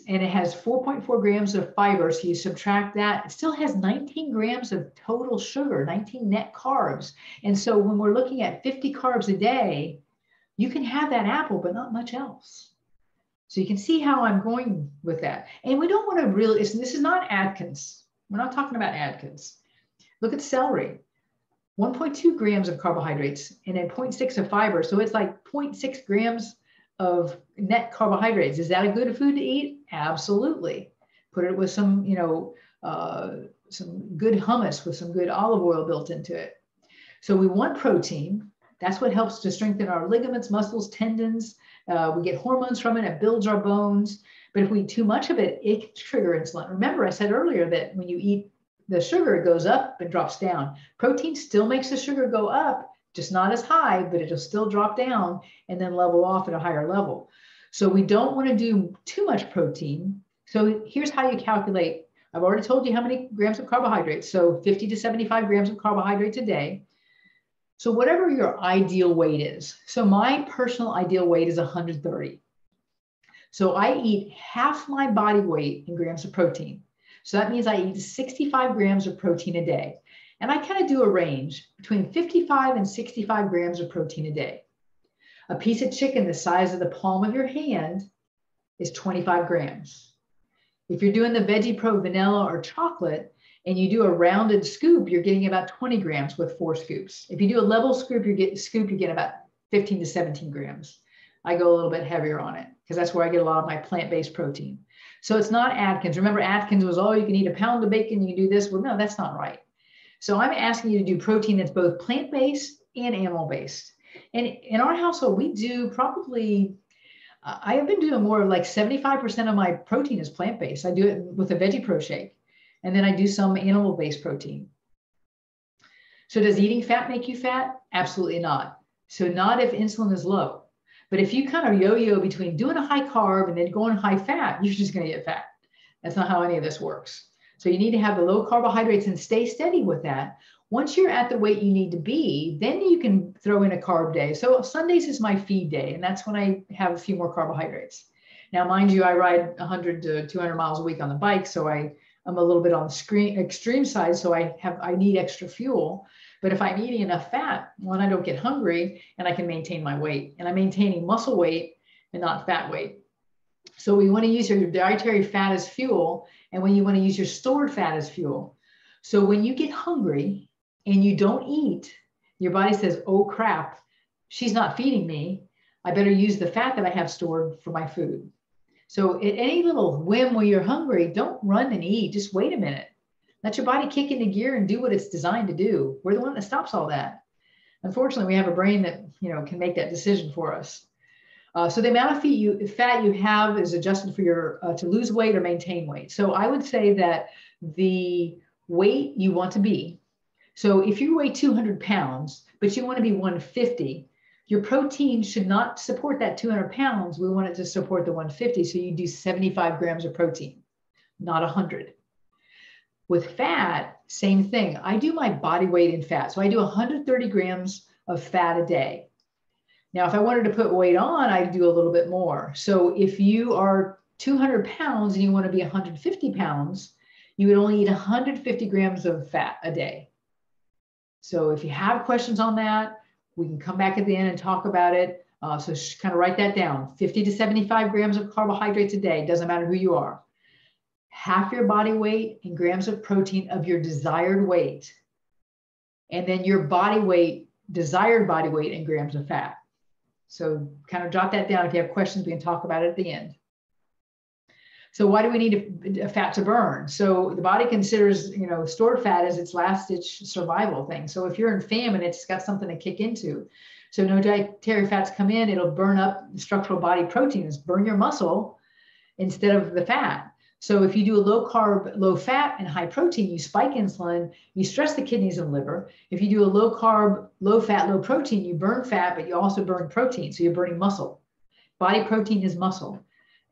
and it has 4.4 grams of fiber. So you subtract that, it still has 19 grams of total sugar, 19 net carbs. And so when we're looking at 50 carbs a day, you can have that apple, but not much else. So you can see how I'm going with that. And we don't want to really, this is not Atkins. We're not talking about Atkins. Look at celery. 1.2 grams of carbohydrates and then 0.6 of fiber. So it's like 0.6 grams of net carbohydrates. Is that a good food to eat? Absolutely. Put it with some, some good hummus with some good olive oil built into it. So we want protein. That's what helps to strengthen our ligaments, muscles, tendons. We get hormones from it. It builds our bones. But if we eat too much of it, it can trigger insulin. Remember, I said earlier that when you eat the sugar, goes up and drops down. Protein still makes the sugar go up, just not as high, but it'll still drop down and then level off at a higher level. So we don't want to do too much protein. So here's how you calculate. I've already told you how many grams of carbohydrates. So 50 to 75 grams of carbohydrates a day. So whatever your ideal weight is. So my personal ideal weight is 130. So I eat half my body weight in grams of protein. So that means I eat 65 grams of protein a day. And I kind of do a range between 55 and 65 grams of protein a day. A piece of chicken the size of the palm of your hand is 25 grams. If you're doing the Veggie Pro vanilla or chocolate, and you do a rounded scoop, you're getting about 20 grams with 4 scoops. If you do a level scoop, you get about 15 to 17 grams. I go a little bit heavier on it because that's where I get a lot of my plant-based protein. So it's not Atkins. Remember, Atkins was, oh, you can eat a pound of bacon, you can do this. Well, no, that's not right. So I'm asking you to do protein that's both plant-based and animal-based. And in our household, we do probably, I have been doing more like 75% of my protein is plant-based. I do it with a Veggie Pro shake. And then I do some animal-based protein. So does eating fat make you fat? Absolutely not. So not if insulin is low. But if you kind of yo-yo between doing a high carb and then going high fat, you're just going to get fat. That's not how any of this works. So you need to have the low carbohydrates and stay steady with that. Once you're at the weight you need to be, then you can throw in a carb day. So Sundays is my feed day, and that's when I have a few more carbohydrates. Now, mind you, I ride 100 to 200 miles a week on the bike, so I'm a little bit on the extreme side, so I need extra fuel. But if I'm eating enough fat, one, I don't get hungry and I can maintain my weight. And I'm maintaining muscle weight and not fat weight. So we want to use your dietary fat as fuel, and when you want to use your stored fat as fuel. So when you get hungry and you don't eat, your body says, oh crap, she's not feeding me. I better use the fat that I have stored for my food. So at any little whim where you're hungry, don't run and eat. Just wait a minute. Let your body kick into gear and do what it's designed to do. We're the one that stops all that. Unfortunately, we have a brain that can make that decision for us. So the amount of fat you have is adjusted for your to lose weight or maintain weight. So I would say that the weight you want to be. So if you weigh 200 pounds, but you want to be 150, your protein should not support that 200 pounds. We want it to support the 150. So you do 75 grams of protein, not 100. With fat, same thing. I do my body weight in fat. So I do 130 grams of fat a day. Now, if I wanted to put weight on, I'd do a little bit more. So if you are 200 pounds and you want to be 150 pounds, you would only eat 150 grams of fat a day. So if you have questions on that, we can come back at the end and talk about it. So kind of write that down. 50 to 75 grams of carbohydrates a day. Doesn't matter who you are. Half your body weight in grams of protein of your desired weight. And then your body weight, desired body weight in grams of fat. So kind of jot that down. If you have questions, we can talk about it at the end. So why do we need a fat to burn? So the body considers, stored fat as its last ditch survival thing. So if you're in famine, it's got something to kick into. So no dietary fats come in, it'll burn up structural body proteins, burn your muscle instead of the fat. So if you do a low carb, low fat, and high protein, you spike insulin, you stress the kidneys and liver. If you do a low carb, low fat, low protein, you burn fat, but you also burn protein. So you're burning muscle. Body protein is muscle.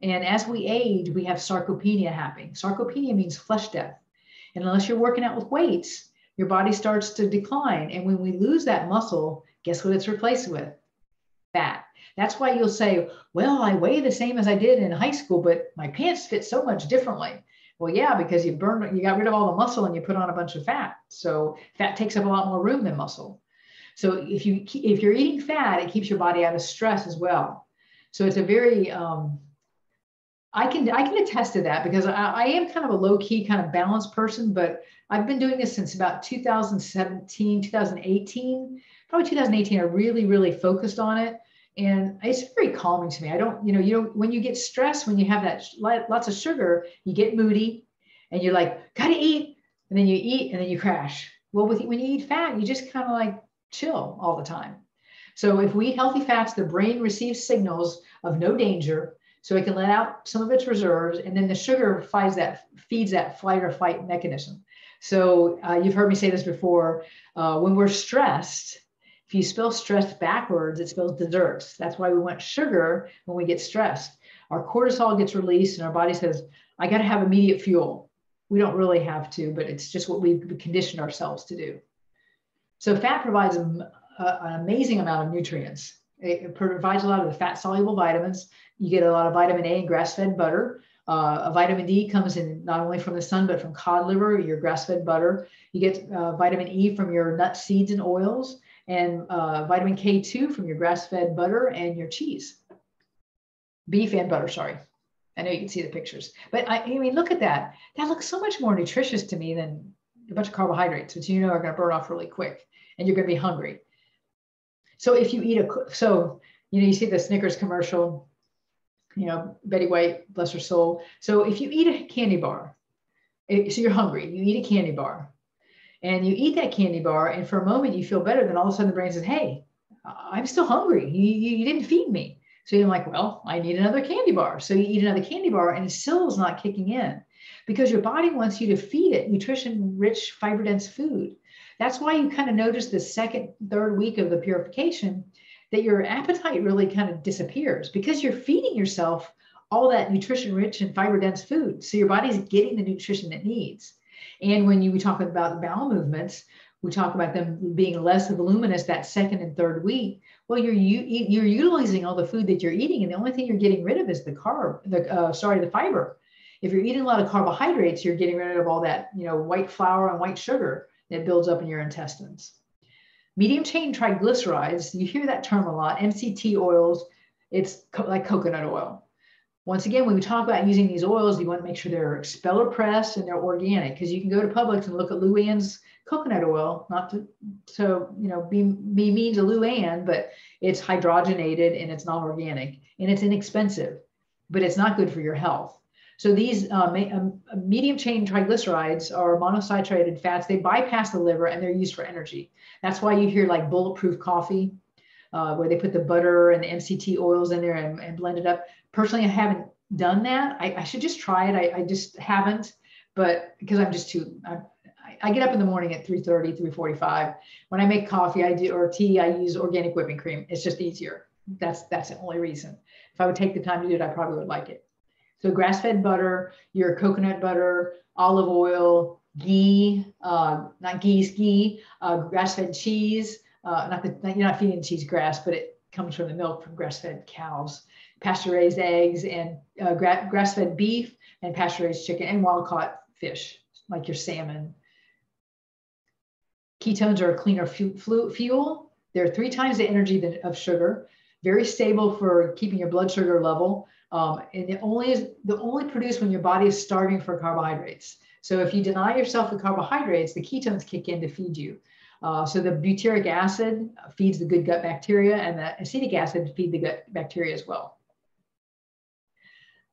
And as we age, we have sarcopenia happening. Sarcopenia means flesh death. And unless you're working out with weights, your body starts to decline. And when we lose that muscle, guess what it's replaced with? Fat. That's why you'll say, well, I weigh the same as I did in high school, but my pants fit so much differently. Well, yeah, because you got rid of all the muscle and you put on a bunch of fat. So fat takes up a lot more room than muscle. So if you're eating fat, it keeps your body out of stress as well. So it's a very, I can attest to that because I am kind of a low key kind of balanced person, but I've been doing this since about 2017, 2018, probably 2018. I really, really focused on it. And it's very calming to me. I don't, when you get stressed, when you have that lots of sugar, you get moody and you're like, gotta eat. And then you eat and then you crash. Well, when you eat fat, you just kind of like chill all the time. So if we eat healthy fats, the brain receives signals of no danger. So it can let out some of its reserves. And then the sugar feeds that flight or fight mechanism. So you've heard me say this before, when we're stressed, if you spell stress backwards, it spells desserts. That's why we want sugar when we get stressed. Our cortisol gets released and our body says, I got to have immediate fuel. We don't really have to, but it's just what we've conditioned ourselves to do. So fat provides an amazing amount of nutrients. It provides a lot of the fat-soluble vitamins. You get a lot of vitamin A in grass-fed butter. Vitamin D comes in not only from the sun, but from cod liver, your grass-fed butter. You get vitamin E from your nuts, seeds, and oils. And vitamin K2 from your grass-fed butter and your cheese. Beef and butter, sorry. I know you can see the pictures. But I mean, look at that. That looks so much more nutritious to me than a bunch of carbohydrates, which are going to burn off really quick, and you're going to be hungry. So if you eat you see the Snickers commercial, Betty White, bless her soul. So if you eat a candy bar, so you're hungry, you eat a candy bar, and you eat that candy bar, and for a moment you feel better, then all of a sudden the brain says, hey, I'm still hungry. You didn't feed me. So you're like, well, I need another candy bar. So you eat another candy bar, and it still is not kicking in because your body wants you to feed it nutrition-rich, fiber-dense food. That's why you kind of notice the second, third week of the purification that your appetite really kind of disappears because you're feeding yourself all that nutrition-rich and fiber-dense food. So your body's getting the nutrition it needs. And when we talk about the bowel movements, we talk about them being less voluminous that second and third week. Well, you're utilizing all the food that you're eating, and the only thing you're getting rid of is the fiber. If you're eating a lot of carbohydrates, you're getting rid of all that, white flour and white sugar that builds up in your intestines. Medium chain triglycerides, you hear that term a lot. MCT oils, it's like coconut oil. Once again, when we talk about using these oils, you want to make sure they're expeller pressed and they're organic, because you can go to Publix and look at Luann's coconut oil, not to be mean to Luann, but it's hydrogenated and it's not organic and it's inexpensive, but it's not good for your health. So these medium chain triglycerides are monosaturated fats. They bypass the liver and they're used for energy. That's why you hear like bulletproof coffee, where they put the butter and the MCT oils in there and blend it up. Personally, I haven't done that. I should just try it. I just haven't, but because I'm just I get up in the morning at 3:30, 3:45. When I make coffee, or tea, I use organic whipping cream. It's just easier. That's the only reason. If I would take the time to do it, I probably would like it. So grass-fed butter, your coconut butter, olive oil, ghee, ghee, grass-fed cheese. You're not feeding the cheese grass, but it comes from the milk from grass-fed cows. Pasture-raised eggs and grass-fed beef and pasture-raised chicken and wild-caught fish, like your salmon. Ketones are a cleaner fuel. They're 3 times the energy of sugar, very stable for keeping your blood sugar level. And it only produced when your body is starving for carbohydrates. So if you deny yourself the carbohydrates, the ketones kick in to feed you. So the butyric acid feeds the good gut bacteria, and the acetic acid feed the gut bacteria as well.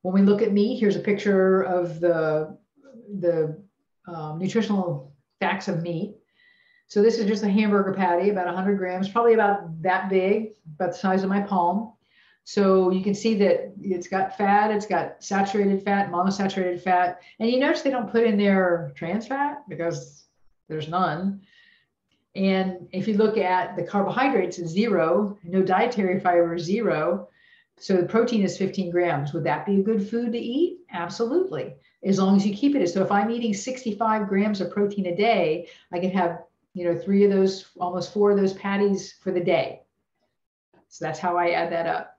When we look at meat, here's a picture of the nutritional facts of meat. So this is just a hamburger patty, about 100 grams, probably about that big, about the size of my palm. So you can see that it's got fat, it's got saturated fat, monosaturated fat. And you notice they don't put in there trans fat because there's none. And if you look at the carbohydrates, it's 0, no dietary fiber, 0. So the protein is 15 grams. Would that be a good food to eat? Absolutely. As long as you keep it. So if I'm eating 65 grams of protein a day, I can have 3 of those, almost 4 of those patties for the day. So that's how I add that up.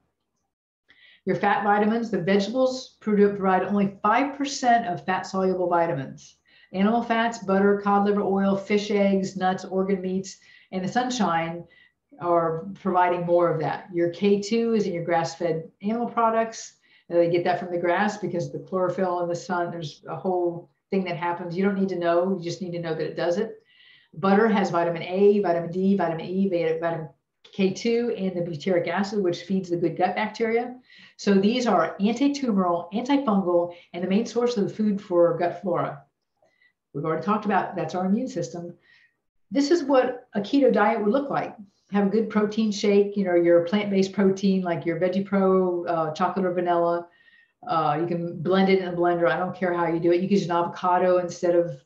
Your fat vitamins, the vegetables provide only 5% of fat-soluble vitamins. Animal fats, butter, cod liver oil, fish eggs, nuts, organ meats, and the sunshine are providing more of that. Your K2 is in your grass-fed animal products. They get that from the grass because the chlorophyll in the sun, there's a whole thing that happens. You don't need to know, you just need to know that it does it. Butter has vitamin A, vitamin D, vitamin E, vitamin K2, and the butyric acid, which feeds the good gut bacteria. So these are anti-tumoral, antifungal, and the main source of the food for gut flora. We've already talked about that's our immune system. This is what a keto diet would look like. Have a good protein shake, your plant-based protein like your Veggie Pro, chocolate or vanilla. You can blend it in a blender. I don't care how you do it. You can use an avocado instead of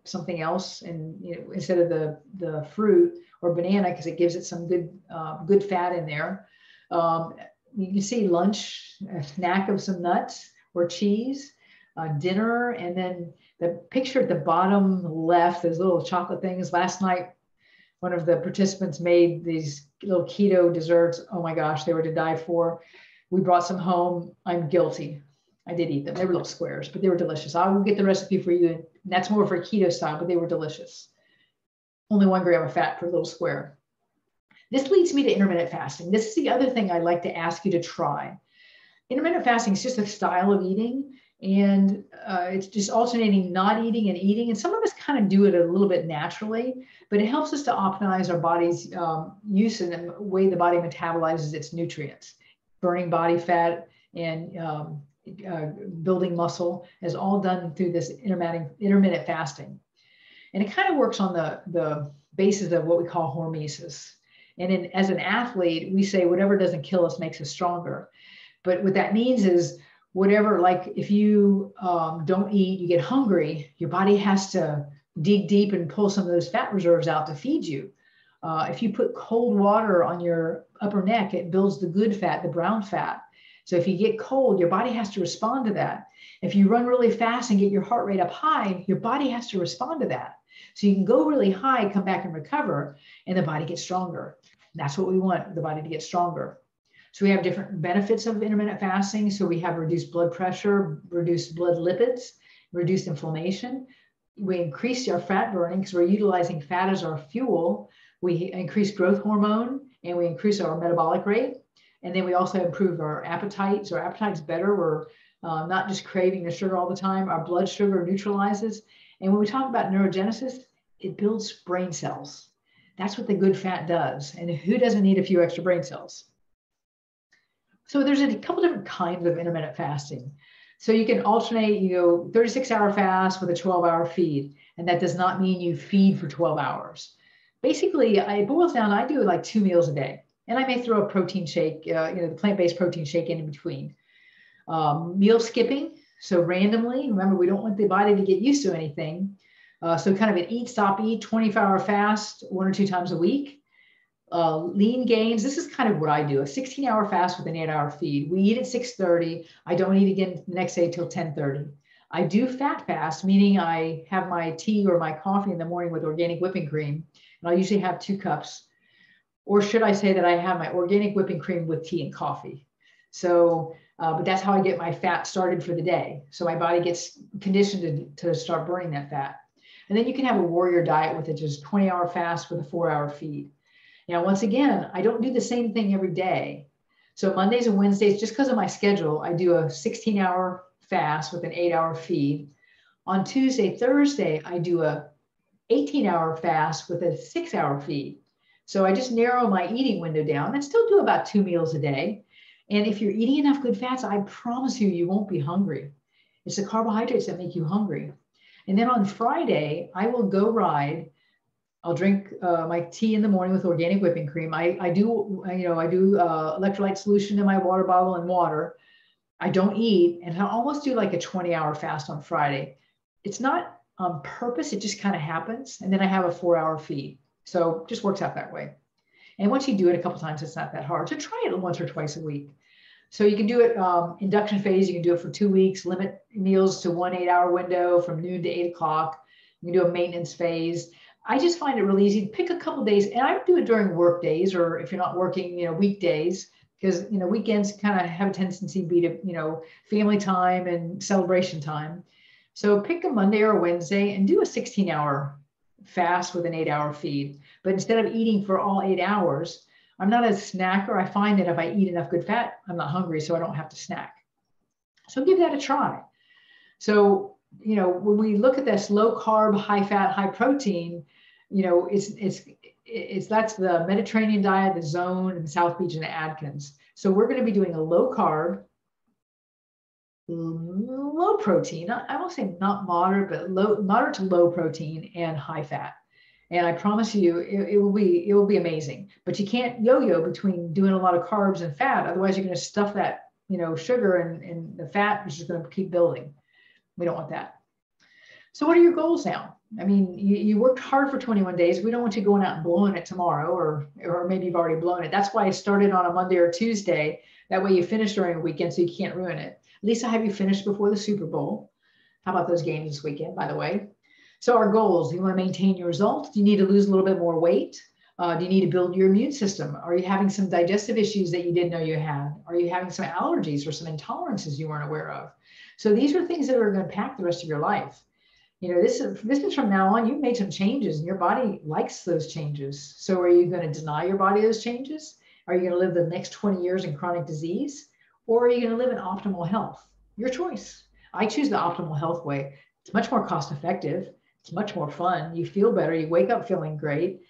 something else, and instead of the fruit or banana, because it gives it some good fat in there. You can see lunch, a snack of some nuts or cheese, dinner, and then the picture at the bottom left, those little chocolate things. Last night, one of the participants made these little keto desserts. Oh my gosh, they were to die for. We brought some home. I'm guilty. I did eat them. They were little squares, but they were delicious. I will get the recipe for you. And that's more for keto style, but they were delicious. Only 1 gram of fat per little square. This leads me to intermittent fasting. This is the other thing I'd like to ask you to try. Intermittent fasting is just a style of eating, And it's just alternating not eating and eating. And some of us kind of do it a little bit naturally, but it helps us to optimize our body's use and the way the body metabolizes its nutrients. Burning body fat and building muscle is all done through this intermittent fasting. And it kind of works on the basis of what we call hormesis. And as an athlete, we say whatever doesn't kill us makes us stronger. But what that means is whatever, like if you don't eat, you get hungry, your body has to dig deep and pull some of those fat reserves out to feed you. If you put cold water on your upper neck, it builds the good fat, the brown fat. So if you get cold, your body has to respond to that. If you run really fast and get your heart rate up high, your body has to respond to that. So you can go really high, come back and recover, and the body gets stronger. That's what we want, the body to get stronger. So we have different benefits of intermittent fasting. So we have reduced blood pressure, reduced blood lipids, reduced inflammation. We increase our fat burning because we're utilizing fat as our fuel. We increase growth hormone and we increase our metabolic rate. And then we also improve our appetite. So our appetite's better. We're not just craving the sugar all the time. Our blood sugar neutralizes. And when we talk about neurogenesis, it builds brain cells. That's what the good fat does. And who doesn't need a few extra brain cells? So there's a couple different kinds of intermittent fasting. So you can alternate, 36-hour fast with a 12-hour feed. And that does not mean you feed for 12 hours. Basically, it boils down, I do like 2 meals a day. And I may throw a protein shake, the plant-based protein shake in between. Meal skipping. So randomly, remember, we don't want the body to get used to anything. So kind of an eat, stop, eat, 24-hour fast, 1 or 2 times a week. Lean gains. This is kind of what I do, a 16-hour fast with an 8-hour feed. We eat at 6:30. I don't eat again the next day till 10:30. I do fat fast, meaning I have my tea or my coffee in the morning with organic whipping cream. And I usually have 2 cups. Or should I say that I have my organic whipping cream with tea and coffee. So, but that's how I get my fat started for the day. So my body gets conditioned to start burning that fat. And then you can have a warrior diet with it, just 20-hour fast with a 4-hour feed. Now, once again, I don't do the same thing every day. So Mondays and Wednesdays, just because of my schedule, I do a 16-hour fast with an 8-hour feed. On Tuesday, Thursday, I do a 18-hour fast with a 6-hour feed. So I just narrow my eating window down and still do about 2 meals a day. And if you're eating enough good fats, I promise you won't be hungry. It's the carbohydrates that make you hungry. And then on Friday, I will go ride. I'll drink my tea in the morning with organic whipping cream. I do electrolyte solution in my water bottle and water. I don't eat, and I almost do like a 20-hour fast on Friday. It's not on purpose. It just kind of happens. And then I have a 4-hour feed. So it just works out that way. And once you do it a couple times, it's not that hard. So try it once or twice a week. So you can do it induction phase. You can do it for 2 weeks, limit meals to 1 8-hour window from noon to 8 o'clock. You can do a maintenance phase. I just find it really easy. Pick a couple days, and I do it during work days, or if you're not working, weekdays, because weekends kind of have a tendency to be to family time and celebration time. So pick a Monday or a Wednesday and do a 16-hour fast with an 8-hour feed. But instead of eating for all 8 hours, I'm not a snacker. I find that if I eat enough good fat, I'm not hungry, so I don't have to snack. So give that a try. So, when we look at this low carb, high fat, high protein, that's the Mediterranean diet, the Zone, and South Beach, and the Atkins. So we're going to be doing a low carb, low protein. I won't say not moderate, but moderate to low protein and high fat. And I promise you, it will be amazing. But you can't yo-yo between doing a lot of carbs and fat. Otherwise, you're going to stuff that sugar and the fat is just going to keep building. We don't want that. So what are your goals now? I mean, you worked hard for 21 days. We don't want you going out and blowing it tomorrow, or maybe you've already blown it. That's why I started on a Monday or Tuesday. That way you finish during a weekend so you can't ruin it. At least I have you finished before the Super Bowl. How about those games this weekend, by the way? So our goals, you want to maintain your results? Do you need to lose a little bit more weight? Do you need to build your immune system? Are you having some digestive issues that you didn't know you had? Are you having some allergies or some intolerances you weren't aware of? So these are things that are going to impact the rest of your life. This is from now on, you've made some changes and your body likes those changes. So are you going to deny your body those changes? Are you going to live the next 20 years in chronic disease? Or are you going to live in optimal health? Your choice. I choose the optimal health way. It's much more cost effective. It's much more fun. You feel better. You wake up feeling great.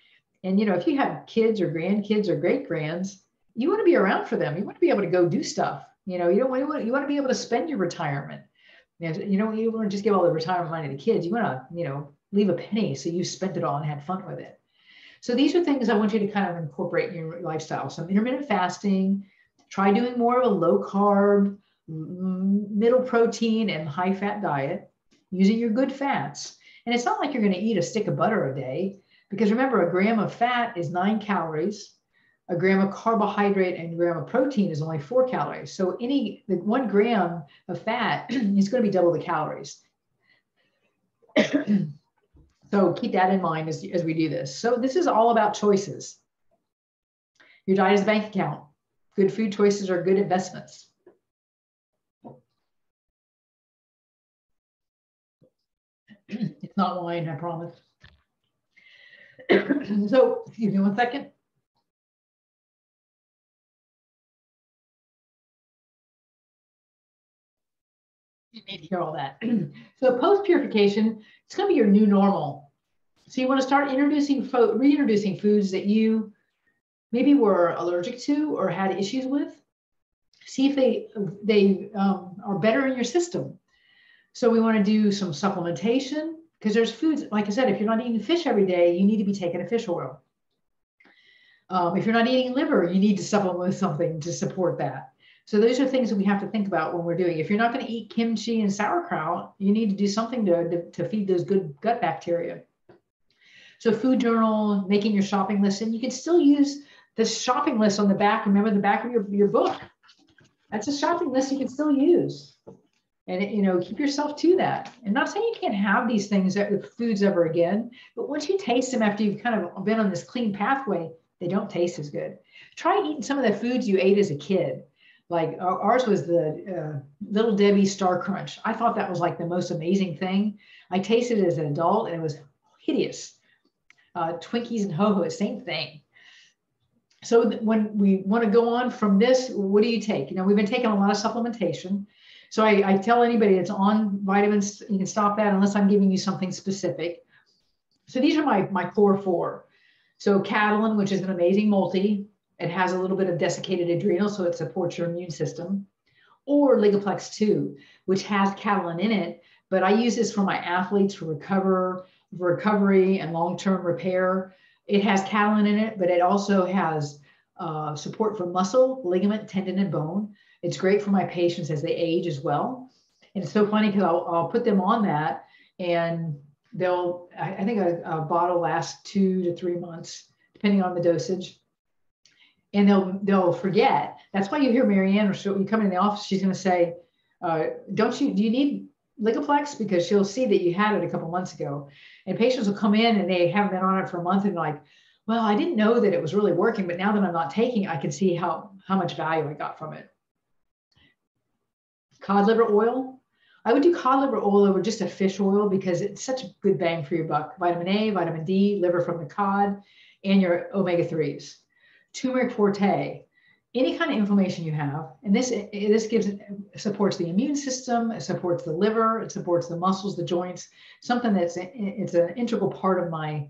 And, you know, if you have kids or grandkids or great grands, you want to be around for them. You want to be able to go do stuff. You know, you want to be able to spend your retirement. You know, you want to just give all the retirement money to the kids. You want to, you know, leave a penny so you spent it all and had fun with it. So these are things I want you to kind of incorporate in your lifestyle. Some intermittent fasting, try doing more of a low carb, middle protein and high fat diet, using your good fats. And it's not like you're going to eat a stick of butter a day, because remember, a gram of fat is 9 calories. A gram of carbohydrate and a gram of protein is only 4 calories. So the 1 gram of fat is going to be double the calories. So keep that in mind as we do this. So this is all about choices. Your diet is a bank account. Good food choices are good investments. It's not wine, I promise. So, excuse me 1 second. You need to hear all that. So post-purification, it's going to be your new normal. So you want to start reintroducing foods that you maybe were allergic to or had issues with. See if they are better in your system. So we want to do some supplementation, because there's foods, like I said, if you're not eating fish every day, you need to be taking a fish oil. If you're not eating liver, you need to supplement with something to support that. So those are things that we have to think about when we're doing. If you're not going to eat kimchi and sauerkraut, you need to do something to feed those good gut bacteria. So food journal, making your shopping list, and you can still use the shopping list on the back. Remember the back of your book. That's a shopping list you can still use. And, you know, keep yourself to that. I'm not saying you can't have these things, foods ever again, but once you taste them after you've kind of been on this clean pathway, they don't taste as good. Try eating some of the foods you ate as a kid. Like ours was the Little Debbie Star Crunch. I thought that was like the most amazing thing. I tasted it as an adult and it was hideous. Twinkies and Ho-Ho, same thing. So when we want to go on from this, what do you take? You know, we've been taking a lot of supplementation. So I tell anybody that's on vitamins, you can stop that unless I'm giving you something specific. So these are my core 4. So Catalin, which is an amazing multi. It has a little bit of desiccated adrenal, so it supports your immune system. Or Ligaplex 2, which has Catalin in it, but I use this for my athletes for recovery and long-term repair. It has Catalin in it, but it also has support for muscle, ligament, tendon, and bone. It's great for my patients as they age as well. And it's so funny because I'll put them on that, and I think a bottle lasts 2 to 3 months, depending on the dosage. And they'll forget. That's why you hear Marianne, or you come in the office, she's going to say, do you need Ligaplex? Because she'll see that you had it a couple months ago. And patients will come in and they haven't been on it for a month and like, well, I didn't know that it was really working, but now that I'm not taking it, I can see how much value I got from it. Cod liver oil. I would do cod liver oil over just a fish oil because it's such a good bang for your buck. Vitamin A, vitamin D, liver from the cod, and your omega-3s. Turmeric forte, any kind of inflammation you have, and this supports the immune system, it supports the liver, it supports the muscles, the joints. Something it's an integral part of my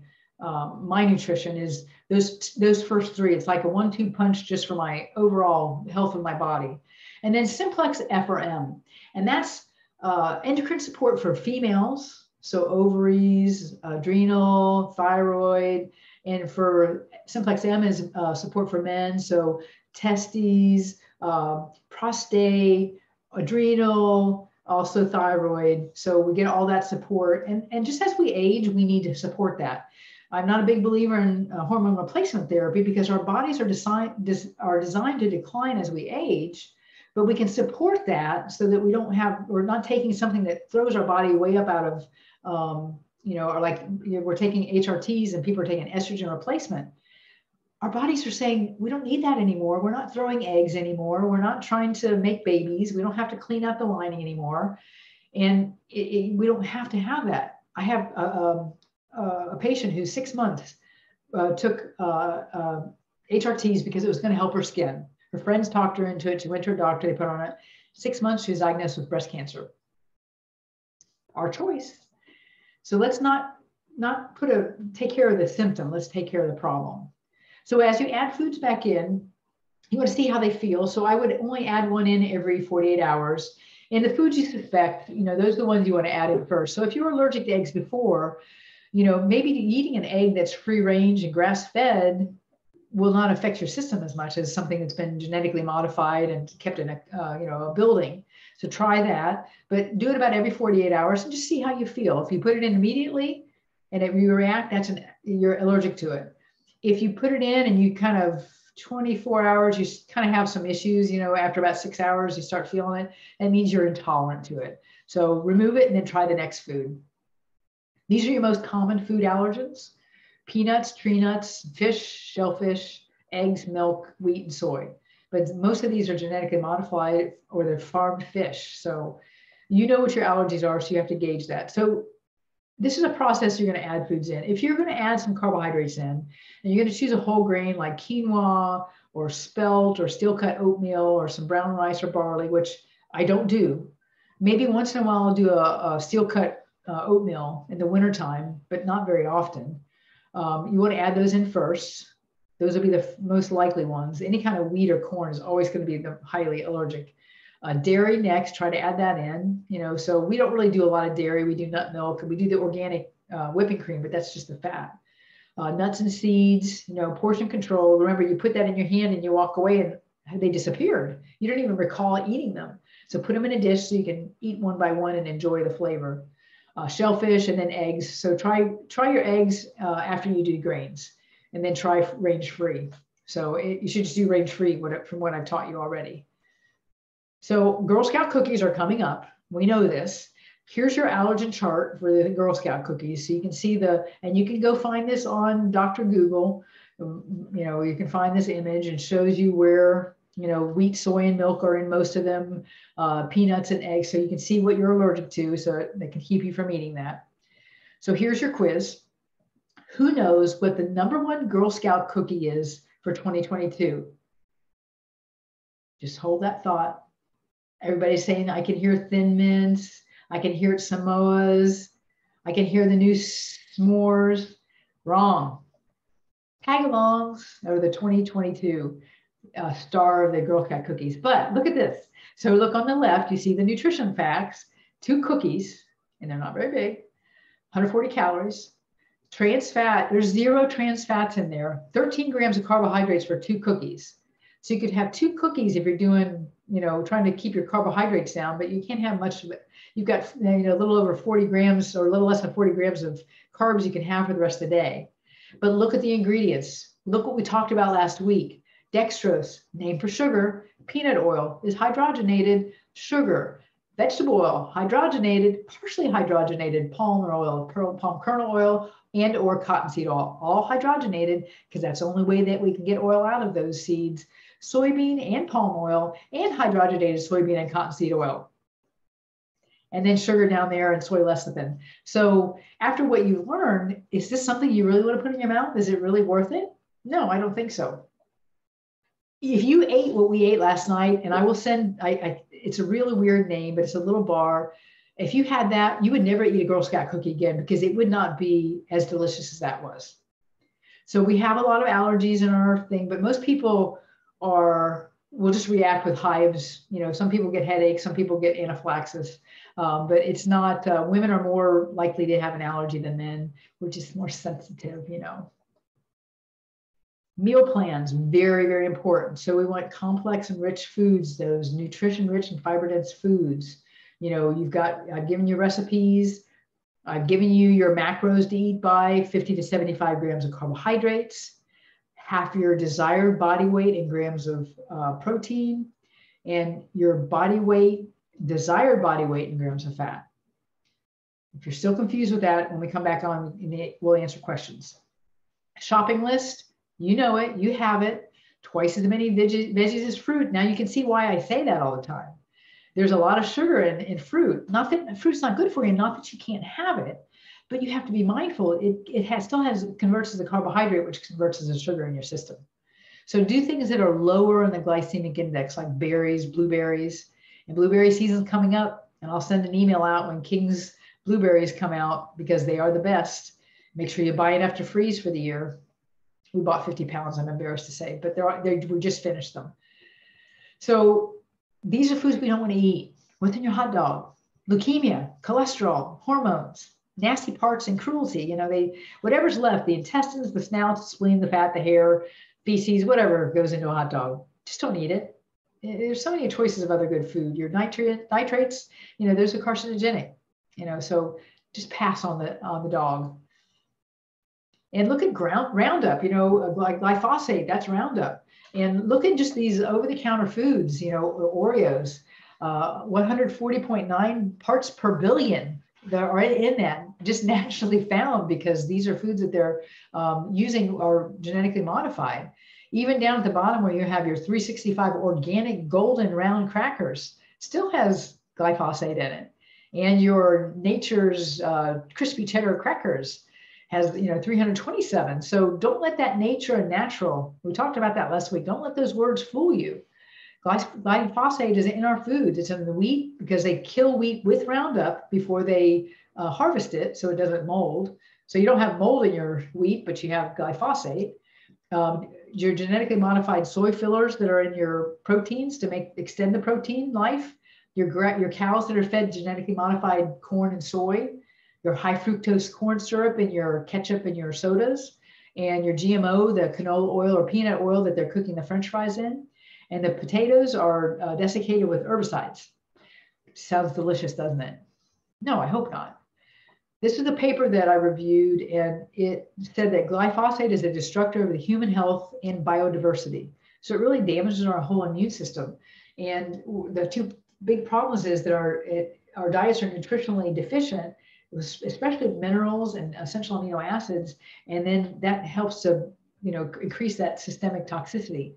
nutrition is those first 3. It's like a 1-2 punch just for my overall health of my body. And then Simplex F or M, and that's endocrine support for females, so ovaries, adrenal, thyroid. And for Simplex M is support for men, so testes, prostate, adrenal, also thyroid. So we get all that support. And just as we age, we need to support that. I'm not a big believer in hormone replacement therapy because our bodies are designed to decline as we age, but we can support that so that we're not taking something that throws our body way up out of, or like we're taking HRTs and people are taking estrogen replacement. Our bodies are saying, we don't need that anymore. We're not throwing eggs anymore. We're not trying to make babies. We don't have to clean out the lining anymore. And we don't have to have that. I have a patient who 6 months took HRTs because it was going to help her skin. Her friends talked her into it. She went to her doctor. They put her on it. 6 months, she was diagnosed with breast cancer. our choice. So let's not take care of the symptom. Let's take care of the problem. So as you add foods back in, you want to see how they feel. So I would only add one in every 48 hours. And the foods you suspect, those are the ones you want to add in first. So if you were allergic to eggs before, maybe eating an egg that's free range and grass fed will not affect your system as much as something that's been genetically modified and kept in a building. So try that, but do it about every 48 hours and just see how you feel. If you put it in immediately and you react, you're allergic to it. If you put it in and you kind of 24 hours, you kind of have some issues, after about 6 hours, you start feeling it. That means you're intolerant to it. So remove it and then try the next food. These are your most common food allergens: peanuts, tree nuts, fish, shellfish, eggs, milk, wheat, and soy. But most of these are genetically modified or they're farmed fish. So you know what your allergies are, so you have to gauge that. So this is a process you're going to add foods in. If you're going to add some carbohydrates in, and you're going to choose a whole grain like quinoa or spelt or steel cut oatmeal or some brown rice or barley, which I don't do. Maybe once in a while I'll do a steel cut oatmeal in the wintertime, but not very often. You want to add those in first. Those will be the most likely ones. Any kind of wheat or corn is always going to be the highly allergic. Dairy next, try to add that in. So we don't really do a lot of dairy. We do nut milk, and we do the organic whipping cream, but that's just the fat. Nuts and seeds, portion control. Remember, you put that in your hand and you walk away and they disappeared. You don't even recall eating them. So put them in a dish so you can eat one by one and enjoy the flavor. Shellfish and then eggs. So try your eggs after you do grains, and then try range free. So you should just do range free from what I've taught you already. So Girl Scout cookies are coming up. We know this. Here's your allergen chart for the Girl Scout cookies. So you can see and you can go find this on Dr. Google. You can find this image and shows you where, wheat, soy, and milk are in most of them, peanuts and eggs. So you can see what you're allergic to so they can keep you from eating that. So here's your quiz. Who knows what the #1 Girl Scout cookie is for 2022? Just hold that thought. Everybody's saying, I can hear Thin Mints. I can hear Samoas. I can hear the new s'mores. Wrong. Tagalongs are the 2022 star of the Girl Scout cookies. But look at this. So look on the left, you see the nutrition facts, 2 cookies, and they're not very big, 140 calories. Trans fat, there's 0 trans fats in there, 13 grams of carbohydrates for 2 cookies. So you could have 2 cookies if you're doing, trying to keep your carbohydrates down, but you can't have much of it. You've got, a little over 40 grams or a little less than 40 grams of carbs you can have for the rest of the day. But look at the ingredients. Look what we talked about last week. Dextrose, named for sugar. Peanut oil is hydrogenated sugar. Vegetable oil, hydrogenated, partially hydrogenated palm oil, palm kernel oil, and or cottonseed oil, all hydrogenated because that's the only way that we can get oil out of those seeds. Soybean and palm oil and hydrogenated soybean and cottonseed oil. And then sugar down there and soy lecithin. So after what you've learned, is this something you really want to put in your mouth? Is it really worth it? No, I don't think so. If you ate what we ate last night, and I will send, it's a really weird name, but it's a little bar. If you had that, you would never eat a Girl Scout cookie again because it would not be as delicious as that was. So we have a lot of allergies in our thing, but most people will just react with hives. Some people get headaches, some people get anaphylaxis, but it's not, women are more likely to have an allergy than men. We're just more sensitive, Meal plans, very, very important. So we want complex and rich foods, those nutrition-rich and fiber-dense foods. I've given you recipes. I've given you your macros to eat by, 50 to 75 grams of carbohydrates, half your desired body weight in grams of protein, and your desired body weight in grams of fat. If you're still confused with that, when we come back on, we'll answer questions. Shopping list, you know it, you have it, twice as many veggies as fruit. Now you can see why I say that all the time. There's a lot of sugar in fruit. Not that fruit's not good for you, not that you can't have it, but you have to be mindful. It converts as a carbohydrate, which converts as a sugar in your system. So do things that are lower in the glycemic index, like berries, blueberries. And blueberry season's coming up, and I'll send an email out when King's blueberries come out because they are the best. Make sure you buy enough to freeze for the year. We bought 50 pounds, I'm embarrassed to say, but we just finished them. So these are foods we don't want to eat. What's in your hot dog? Leukemia, cholesterol, hormones, nasty parts, and cruelty. Whatever's left, the intestines, the snout, the spleen, the fat, the hair, feces, whatever goes into a hot dog. Just don't eat it. There's so many choices of other good food. Your nitrates, those are carcinogenic. So just pass on the dog. And look at Roundup. Like glyphosate, that's Roundup. And look at just these over-the-counter foods. Oreos, 140.9 parts per billion that are in that, just naturally found, because these are foods that they're using are genetically modified. Even down at the bottom where you have your 365 organic golden round crackers, still has glyphosate in it. And your Nature's crispy cheddar crackers has 327. So don't let that nature and natural, we talked about that last week, don't let those words fool you. Glyphosate is in our food. It's in the wheat because they kill wheat with Roundup before they harvest it so it doesn't mold. So you don't have mold in your wheat, but you have glyphosate. Your genetically modified soy fillers that are in your proteins to extend the protein life. Your cows that are fed genetically modified corn and soy. Your high fructose corn syrup in your ketchup and your sodas. And your GMO, the canola oil or peanut oil that they're cooking the French fries in. And the potatoes are desiccated with herbicides. Sounds delicious, doesn't it? No, I hope not. This is a paper that I reviewed, and it said that glyphosate is a destructor of the human health and biodiversity. So it really damages our whole immune system. And the two big problems is that our diets are nutritionally deficient, especially minerals and essential amino acids. And then that helps to, increase that systemic toxicity.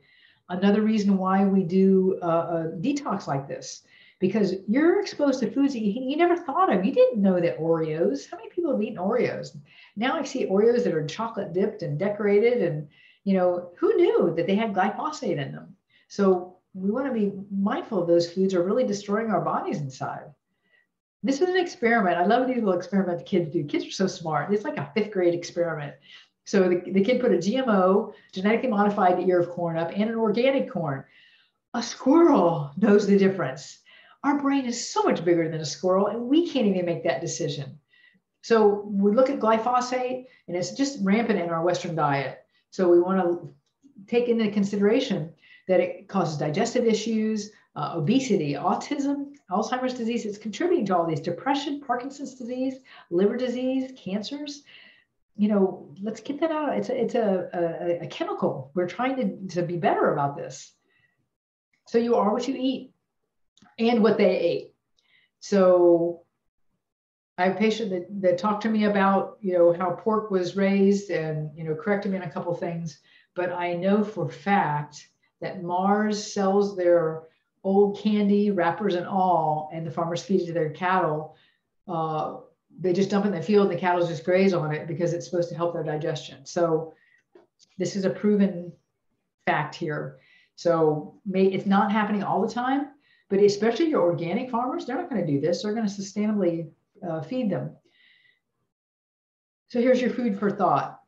Another reason why we do a detox like this, because you're exposed to foods that you never thought of. You didn't know that Oreos, how many people have eaten Oreos? Now I see Oreos that are chocolate dipped and decorated, and who knew that they had glyphosate in them? So we want to be mindful of those foods are really destroying our bodies inside. This is an experiment. I love these little experiments kids do. Kids are so smart. It's like a 5th grade experiment. So the kid put a GMO, genetically modified ear of corn up and an organic corn. A squirrel knows the difference. Our brain is so much bigger than a squirrel, and we can't even make that decision. So we look at glyphosate, and it's just rampant in our Western diet. So we want to take into consideration that it causes digestive issues, obesity, autism, Alzheimer's disease. It's contributing to all these: depression, Parkinson's disease, liver disease, cancers. Let's get that out. It's a chemical. We're trying to be better about this. So you are what you eat and what they ate. So I have a patient that talked to me about, how pork was raised and, corrected me on a couple of things. But I know for fact that Mars sells their old candy wrappers and all, and the farmers feed it to their cattle. They just dump it in the field and the cattle just graze on it because it's supposed to help their digestion. So this is a proven fact here. So it's not happening all the time, but especially your organic farmers, they're not going to do this. They're going to sustainably feed them. So here's your food for thought.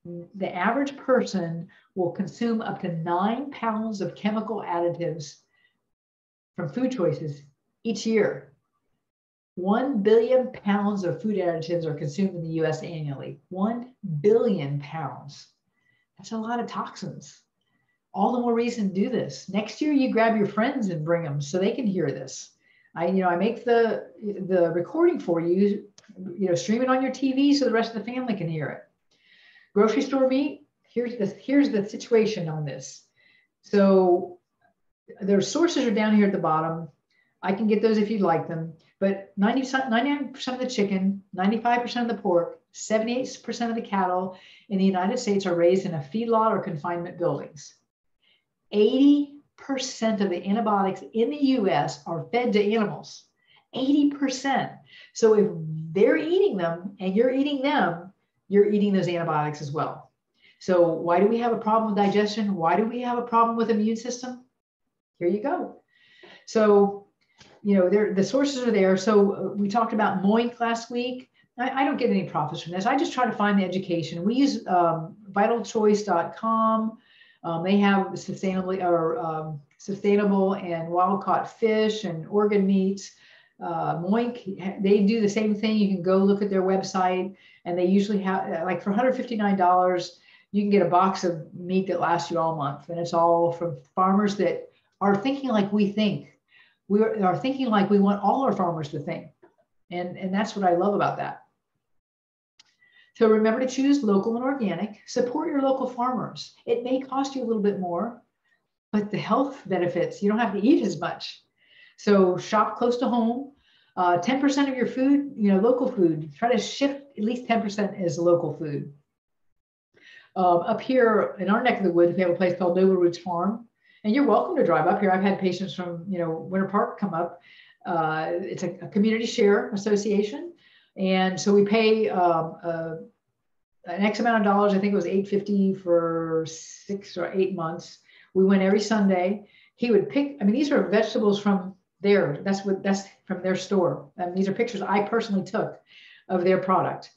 The average person will consume up to 9 pounds of chemical additives from food choices each year. 1 billion pounds of food additives are consumed in the US annually. 1 billion pounds. That's a lot of toxins. All the more reason to do this. Next year, you grab your friends and bring them so they can hear this. I make the recording for you, stream it on your TV so the rest of the family can hear it. Grocery store meat, here's the situation on this. So their sources are down here at the bottom. I can get those if you'd like them. But 99% of the chicken, 95% of the pork, 78% of the cattle in the United States are raised in a feedlot or confinement buildings. 80% of the antibiotics in the US are fed to animals. 80%. So if they're eating them and you're eating them, you're eating those antibiotics as well. So why do we have a problem with digestion? Why do we have a problem with immune system? Here you go. So the sources are there. So we talked about Moink last week. I don't get any profits from this. I just try to find the education. We use vitalchoice.com. They have sustainable and wild-caught fish and organ meats. Moink, they do the same thing. You can go look at their website, and they usually have, like, for $159, you can get a box of meat that lasts you all month. And it's all from farmers that are thinking like we think. We are thinking like we want all our farmers to think. And that's what I love about that. So remember to choose local and organic. Support your local farmers. It may cost you a little bit more, but the health benefits, you don't have to eat as much. So shop close to home. 10% of your food, local food. Try to shift at least 10% as local food. Up here in our neck of the woods, we have a place called Noble Roots Farm. And you're welcome to drive up here. I've had patients from, Winter Park come up. It's a community share association. And so we pay an X amount of dollars. I think it was $8.50 for 6 or 8 months. We went every Sunday. He would pick, these are vegetables from that's from their store. These are pictures I personally took of their product.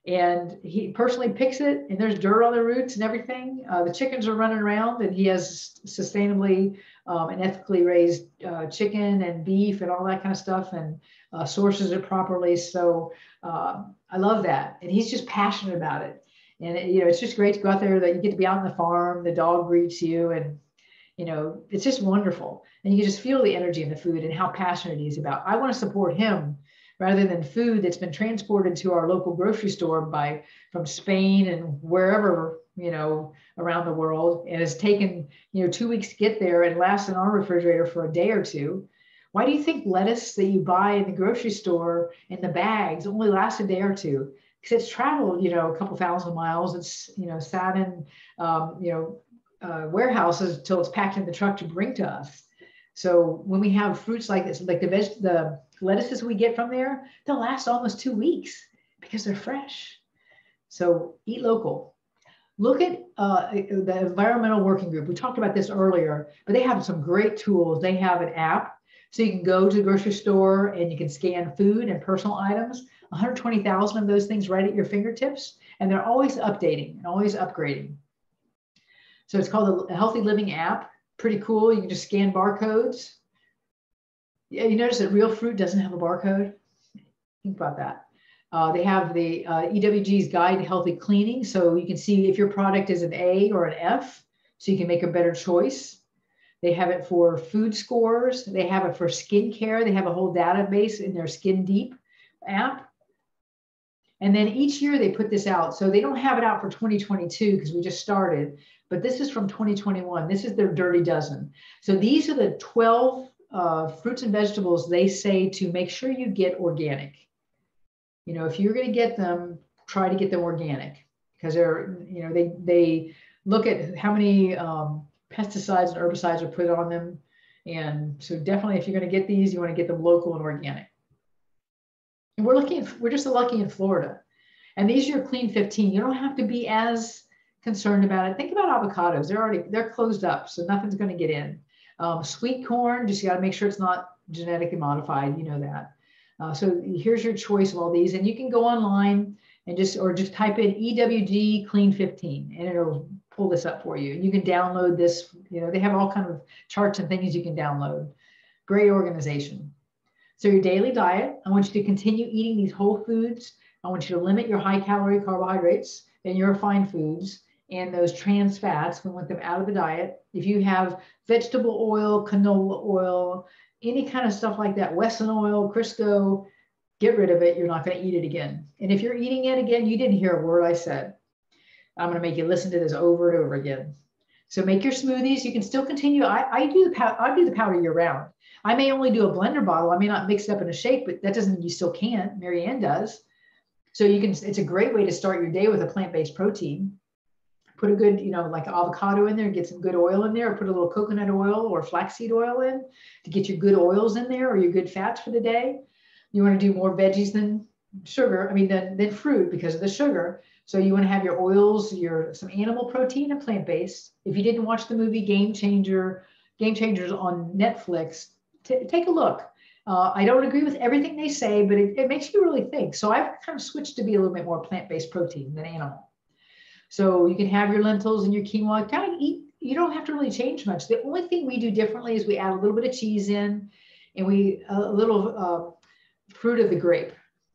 And he personally picks it, and there's dirt on the roots and everything. The chickens are running around, and he has sustainably and ethically raised chicken and beef and all that kind of stuff, and sources it properly. So I love that. And he's just passionate about it. And it's just great to go out there, that you get to be out on the farm, the dog greets you, and it's just wonderful. And you can just feel the energy in the food and how passionate he's about. I want to support him rather than food that's been transported to our local grocery store from Spain and wherever, around the world, and has taken, 2 weeks to get there and lasts in our refrigerator for a day or two. Why do you think lettuce that you buy in the grocery store in the bags only lasts a day or two? Because it's traveled, a couple thousand miles. It's, sat in, warehouses till it's packed in the truck to bring to us. So when we have fruits like this, like the lettuces we get from there, they'll last almost 2 weeks because they're fresh. So eat local. Look at the Environmental Working Group. We talked about this earlier, but they have some great tools. They have an app, so you can go to the grocery store and you can scan food and personal items, 120,000 of those things right at your fingertips, and they're always updating and always upgrading. So it's called the Healthy Living app. Pretty cool. You can just scan barcodes. Yeah, you notice that real fruit doesn't have a barcode? Think about that. They have the EWG's Guide to Healthy Cleaning, so you can see if your product is an A or an F, so you can make a better choice. They have it for food scores. They have it for skincare. They have a whole database in their Skin Deep app. And then each year they put this out. So they don't have it out for 2022 because we just started, but this is from 2021. This is their Dirty Dozen. So these are the 12 fruits and vegetables they say to make sure you get organic. If you're going to get them, try to get them organic, because they're, they look at how many pesticides and herbicides are put on them. And so definitely, if you're going to get these, you want to get them local and organic. And we're just lucky in Florida. And these are your clean 15. You don't have to be as concerned about it. Think about avocados. They're closed up, so nothing's going to get in. Sweet corn, just got to make sure it's not genetically modified. You know that. So here's your choice of all these, and you can go online and just type in EWG Clean 15, and it'll pull this up for you. You can download this. They have all kinds of charts and things you can download. Great organization. So your daily diet, I want you to continue eating these whole foods. I want you to limit your high-calorie carbohydrates and your refined foods and those trans fats. We want them out of the diet. If you have vegetable oil, canola oil, any kind of stuff like that, Wesson oil, Crisco, get rid of it. You're not going to eat it again. And if you're eating it again, you didn't hear a word I said. I'm going to make you listen to this over and over again. So make your smoothies. You can still continue. I do the powder year round. I may only do a blender bottle. I may not mix it up in a shake, but that doesn't mean you still can't. Mary Ann does. So it's a great way to start your day with a plant-based protein. Put a good, like avocado in there, get some good oil in there, or put a little coconut oil or flaxseed oil in to get your good oils in there or your good fats for the day. You want to do more veggies than sugar, than fruit because of the sugar. So you want to have your oils, some animal protein and plant-based. If you didn't watch the movie Game Changers on Netflix, take a look. I don't agree with everything they say, but it makes you really think. So I've kind of switched to be a little bit more plant-based protein than animal. So you can have your lentils and your quinoa, kind of eat. You don't have to really change much. The only thing we do differently is we add a little bit of cheese in, and a little fruit of the grape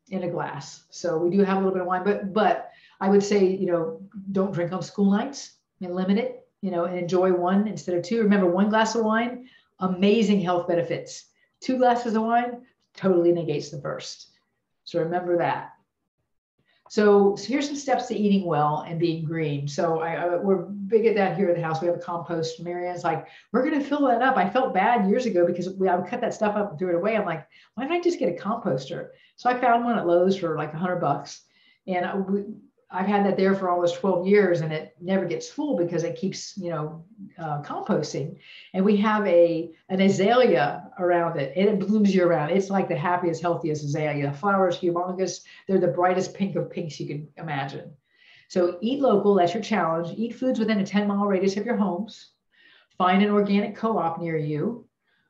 in a glass. So we do have a little bit of wine, but I would say, don't drink on school nights and limit it, and enjoy one instead of two. Remember, one glass of wine, amazing health benefits. 2 glasses of wine totally negates the first. So remember that. So here's some steps to eating well and being green. So we're big at that here at the house. We have a compost. Marianne's like, we're going to fill that up. I felt bad years ago because I would cut that stuff up and throw it away. I'm like, why don't I just get a composter? So I found one at Lowe's for like $100. And I've had that there for almost 12 years, and it never gets full because it keeps, composting. And we have an azalea around it, and it blooms year round. It's like the happiest, healthiest azalea. The flowers humongous. They're the brightest pink of pinks you can imagine. So eat local. That's your challenge. Eat foods within a 10-mile radius of your homes. Find an organic co-op near you.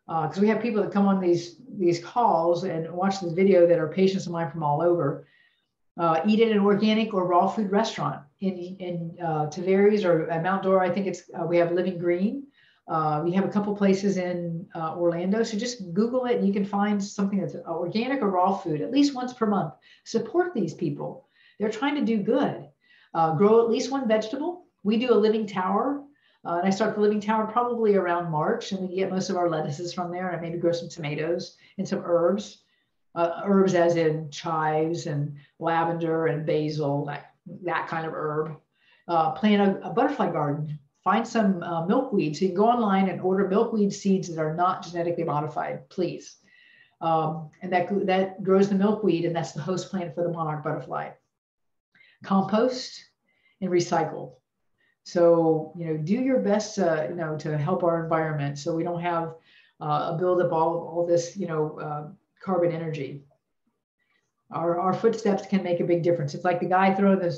Because we have people that come on these calls and watch this video that are patients of mine from all over. Eat at an organic or raw food restaurant in Tavares or Mount Dora. I think we have Living Green. We have a couple places in Orlando. So just Google it and you can find something that's organic or raw food at least once per month. Support these people. They're trying to do good. Grow at least one vegetable. We do a living tower. And I start the living tower probably around March, and we get most of our lettuces from there. And I maybe grow some tomatoes and some herbs. Herbs as in chives and lavender and basil, that kind of herb. Plant a butterfly garden. Find some milkweed. So you can go online and order milkweed seeds that are not genetically modified, please. And that grows the milkweed, and that's the host plant for the monarch butterfly. Compost and recycle. So, do your best to help our environment so we don't have a buildup all this, carbon energy. Our footsteps can make a big difference. It's like the guy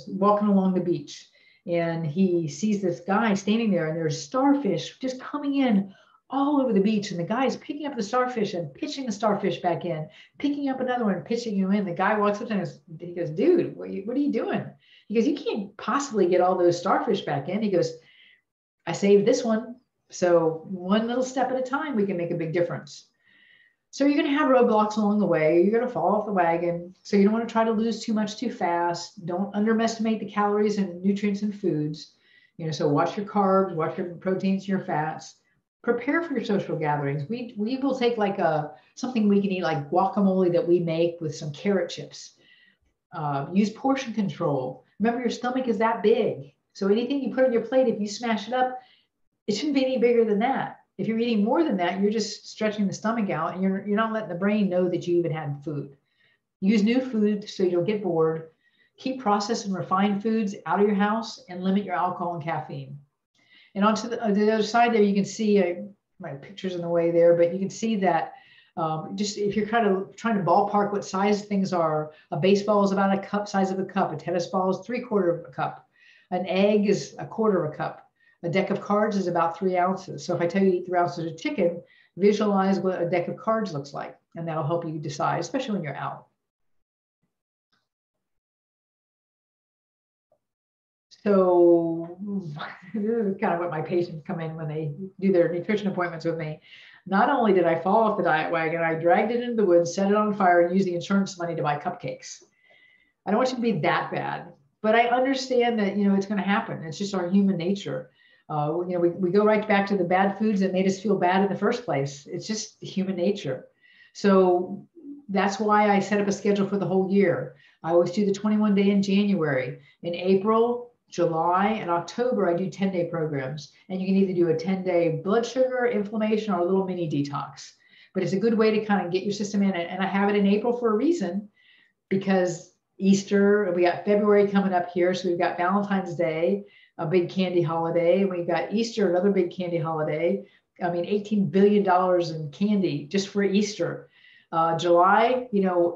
walking along the beach, and he sees this guy standing there, and there's starfish just coming in all over the beach, and the guy is picking up the starfish and pitching the starfish back in, picking up another one, pitching him in. The guy walks up to him and he goes, dude, what are you doing? He goes, you can't possibly get all those starfish back in. He goes, I saved this one. So one little step at a time, we can make a big difference. So you're going to have roadblocks along the way. You're going to fall off the wagon. So you don't want to try to lose too much too fast. Don't underestimate the calories and nutrients in foods. So watch your carbs, watch your proteins, your fats. Prepare for your social gatherings. We will take like something we can eat, like guacamole that we make with some carrot chips. Use portion control. Remember, your stomach is that big. So anything you put on your plate, if you smash it up, it shouldn't be any bigger than that. If you're eating more than that, you're just stretching the stomach out, and you're not letting the brain know that you even had food. Use new food so you don't get bored. Keep processed and refined foods out of your house, and limit your alcohol and caffeine. And onto the other side there, you can see my picture's in the way there, but you can see that just if you're kind of trying to ballpark what size things are, a baseball is about a cup size of a cup. A tennis ball is 3/4 of a cup. An egg is 1/4 of a cup. A deck of cards is about 3 ounces. So if I tell you to eat 3 ounces of chicken, visualize what a deck of cards looks like, and that'll help you decide, especially when you're out. So this is kind of what my patients come in when they do their nutrition appointments with me. Not only did I fall off the diet wagon, I dragged it into the woods, set it on fire, and used the insurance money to buy cupcakes. I don't want you to be that bad, but I understand that, it's going to happen. It's just our human nature. We go right back to the bad foods that made us feel bad in the first place. It's just human nature. So that's why I set up a schedule for the whole year. I always do the 21-day in January. In April, July, and October, I do 10-day programs. And you can either do a 10-day blood sugar, inflammation, or a little mini detox. But it's a good way to kind of get your system in it. And I have it in April for a reason, because Easter, and we got February coming up here. So we've got Valentine's Day, a big candy holiday. We got Easter, another big candy holiday. I mean, $18 billion in candy just for Easter. July,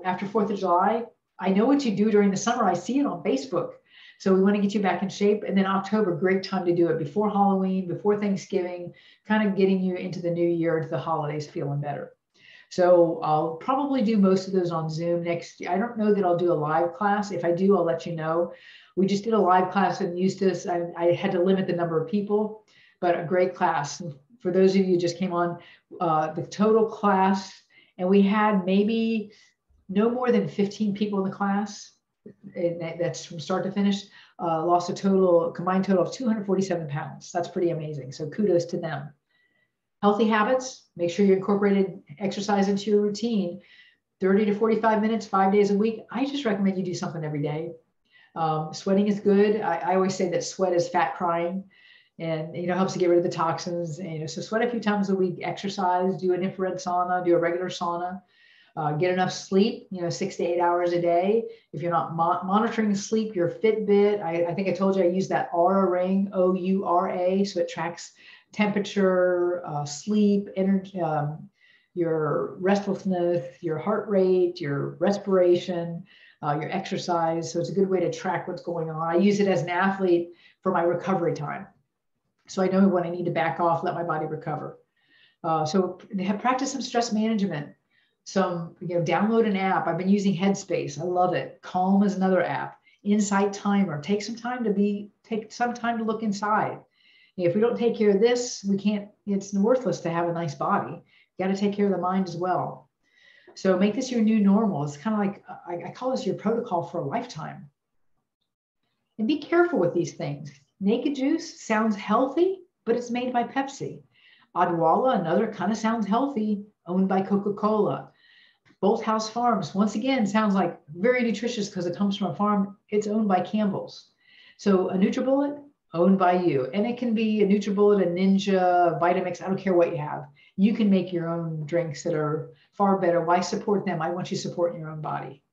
after 4th of July, I know what you do during the summer. I see it on Facebook. So we want to get you back in shape. And then October, great time to do it before Halloween, before Thanksgiving, kind of getting you into the new year, into the holidays, feeling better. So I'll probably do most of those on Zoom next year. I don't know that I'll do a live class. If I do, I'll let you know. We just did a live class in Eustis. I had to limit the number of people, but a great class. For those of you who just came on, the total class, and we had maybe no more than 15 people in the class. And that's from start to finish. Lost a combined total of 247 pounds. That's pretty amazing. So kudos to them. Healthy habits, make sure you incorporated exercise into your routine. 30 to 45 minutes, 5 days a week. I just recommend you do something every day. Sweating is good. I always say that sweat is fat crying, and helps to get rid of the toxins. And, so sweat a few times a week, exercise, do an infrared sauna, do a regular sauna. Get enough sleep, 6 to 8 hours a day. If you're not monitoring sleep, your Fitbit, I think I told you I use that Oura ring, OURA, so it tracks temperature, sleep, energy, your restlessness, your heart rate, your respiration, your exercise. So it's a good way to track what's going on. I use it as an athlete for my recovery time. So I know when I need to back off, let my body recover. So practice some stress management. Download an app. I've been using Headspace. I love it. Calm is another app. Insight Timer. Take some time to look inside. If we don't take care of this, it's worthless to have a nice body. You got to take care of the mind as well. So make this your new normal. It's kind of like, I call this your protocol for a lifetime. And be careful with these things. Naked juice sounds healthy, but it's made by Pepsi. Adwala, another, kind of sounds healthy, owned by Coca-Cola. Bolthouse Farms, once again, sounds like very nutritious because it comes from a farm. It's owned by Campbell's. So a NutriBullet, owned by you. And it can be a NutriBullet, a Ninja, Vitamix, I don't care what you have. You can make your own drinks that are far better. Why support them? I want you supporting your own body.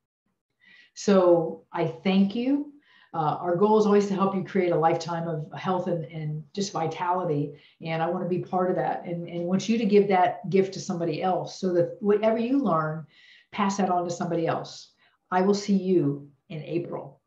So I thank you. Our goal is always to help you create a lifetime of health and just vitality. And I want to be part of that and want you to give that gift to somebody else so that whatever you learn, pass that on to somebody else. I will see you in April.